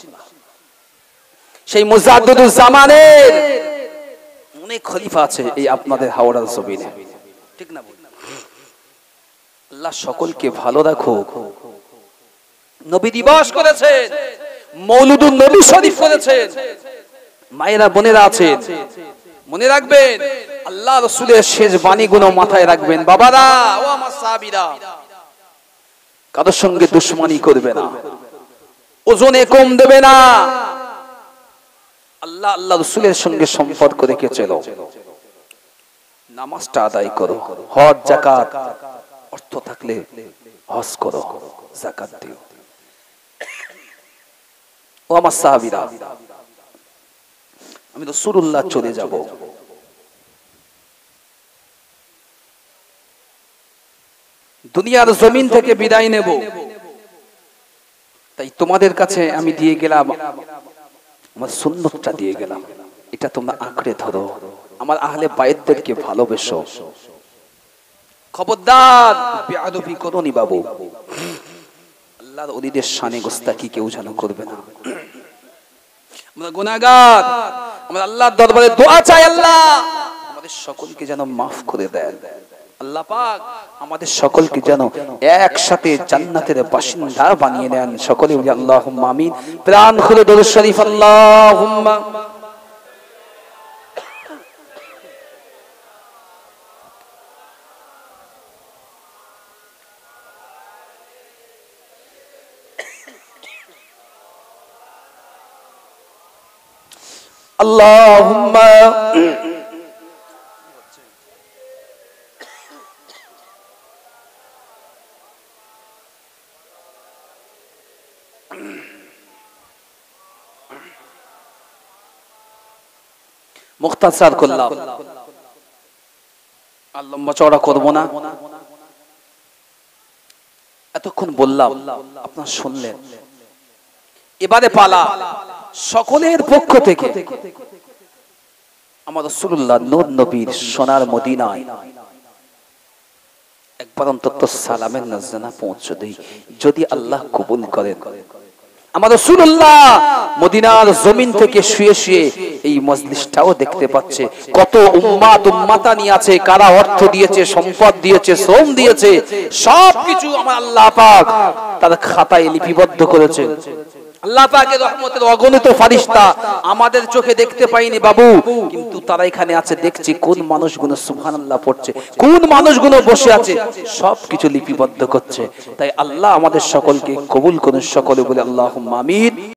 সেই মুজাদ্দুজ্জামানের অনেক খলিফা আছে এই আপনাদের হাওড়ার জমিনে, ঠিক না? আল্লাহ সকলকে ভালো রাখুক। নবী দিবস করেছেন, মৌলুদুন নবী শরীফ করেছেন, মায়েরা বোনেরা আছেন, মনে রাখবেন আল্লাহ রাসূলের শেষ বাণীগুলো মাথায় রাখবেন। বাবারা ও আমার সাহাবীরা, কারোর সঙ্গে দুশমনি করবে না, ওজনে কম দেবে না, আল্লাহ আল্লাহ রাসূলের সঙ্গে সম্পর্ক রেখে চলো। নামাজটা আদায় করো, হজ যাকাত, অর্থ থাকলে হজ করো, যাকাত দিও। ও আমার সাহাবীরা, আমি রাসূলুল্লাহ চলে যাব, দুনিয়ার জমিন থেকে বিদায় নেব, তাই তোমাদের কাছে আমি দিয়ে গেলাম আমার সুন্নতটা দিয়ে গেলাম, এটা তোমরা আঁকড়ে ধরো, আমার আহলে বাইতদেরকে ভালোবেসো। খবরদার বেয়াদবি করোনি বাবু, আল্লাহর ওলিদের শানে গোস্তাকি কেউ যেন করবে না। আমরা গুনাহগার, আমরা আল্লাহর দরবারে দোয়া চাই, আল্লাহ আমাদের সকলকে যেন মাফ করে দেন। আল্লাহ পাক আমাদের সকলকে যেন একসাথে জান্নাতের বাসিন্দা বানিয়ে নেন। সকলে বলি আল্লাহুম্মা আমিন। প্রাণ খুলে দরুদ শরীফ আল্লাহুম্মা আল্লাহুম্মা মুখতাসার করলাম, আর লম্বা চওড়া করব না। এতক্ষণ বললাম, আপনারা শুনলেন, এবারে পালা সকলের পক্ষ থেকে আমার রাসূলুল্লাহ নূর নবীর সোনার মদিনায় একবার অন্তত সালামের নজরানা পৌঁছে দেই, যদি আল্লাহ কবুল করেন। আমার রাসূলুল্লাহ মদিনার জমিন থেকে শুয়ে শুয়ে এই মজলিসটাও দেখতে পাচ্ছে, কত উম্মাত উম্মাতানি আছে, কারা অর্থ দিয়েছে, সম্পদ দিয়েছে, শ্রম দিয়েছে, সবকিছু আমার আল্লাহ পাক তার খাতায় লিপিবদ্ধ করেছে। আল্লাহ পাকের রহমতের অগণিত ফেরেশতা আমাদের চোখে দেখতে পাইনি বাবু, কিন্তু তারা এখানে আছে, দেখছি কোন মানুষগুলো সুবহানাল্লাহ পড়ছে, কোন মানুষগুলো বসে আছে, সবকিছু লিপিবদ্ধ করছে। তাই আল্লাহ আমাদের সকলকে কবুল করুন। সকলে বলে আল্লাহুম্মা আমিন।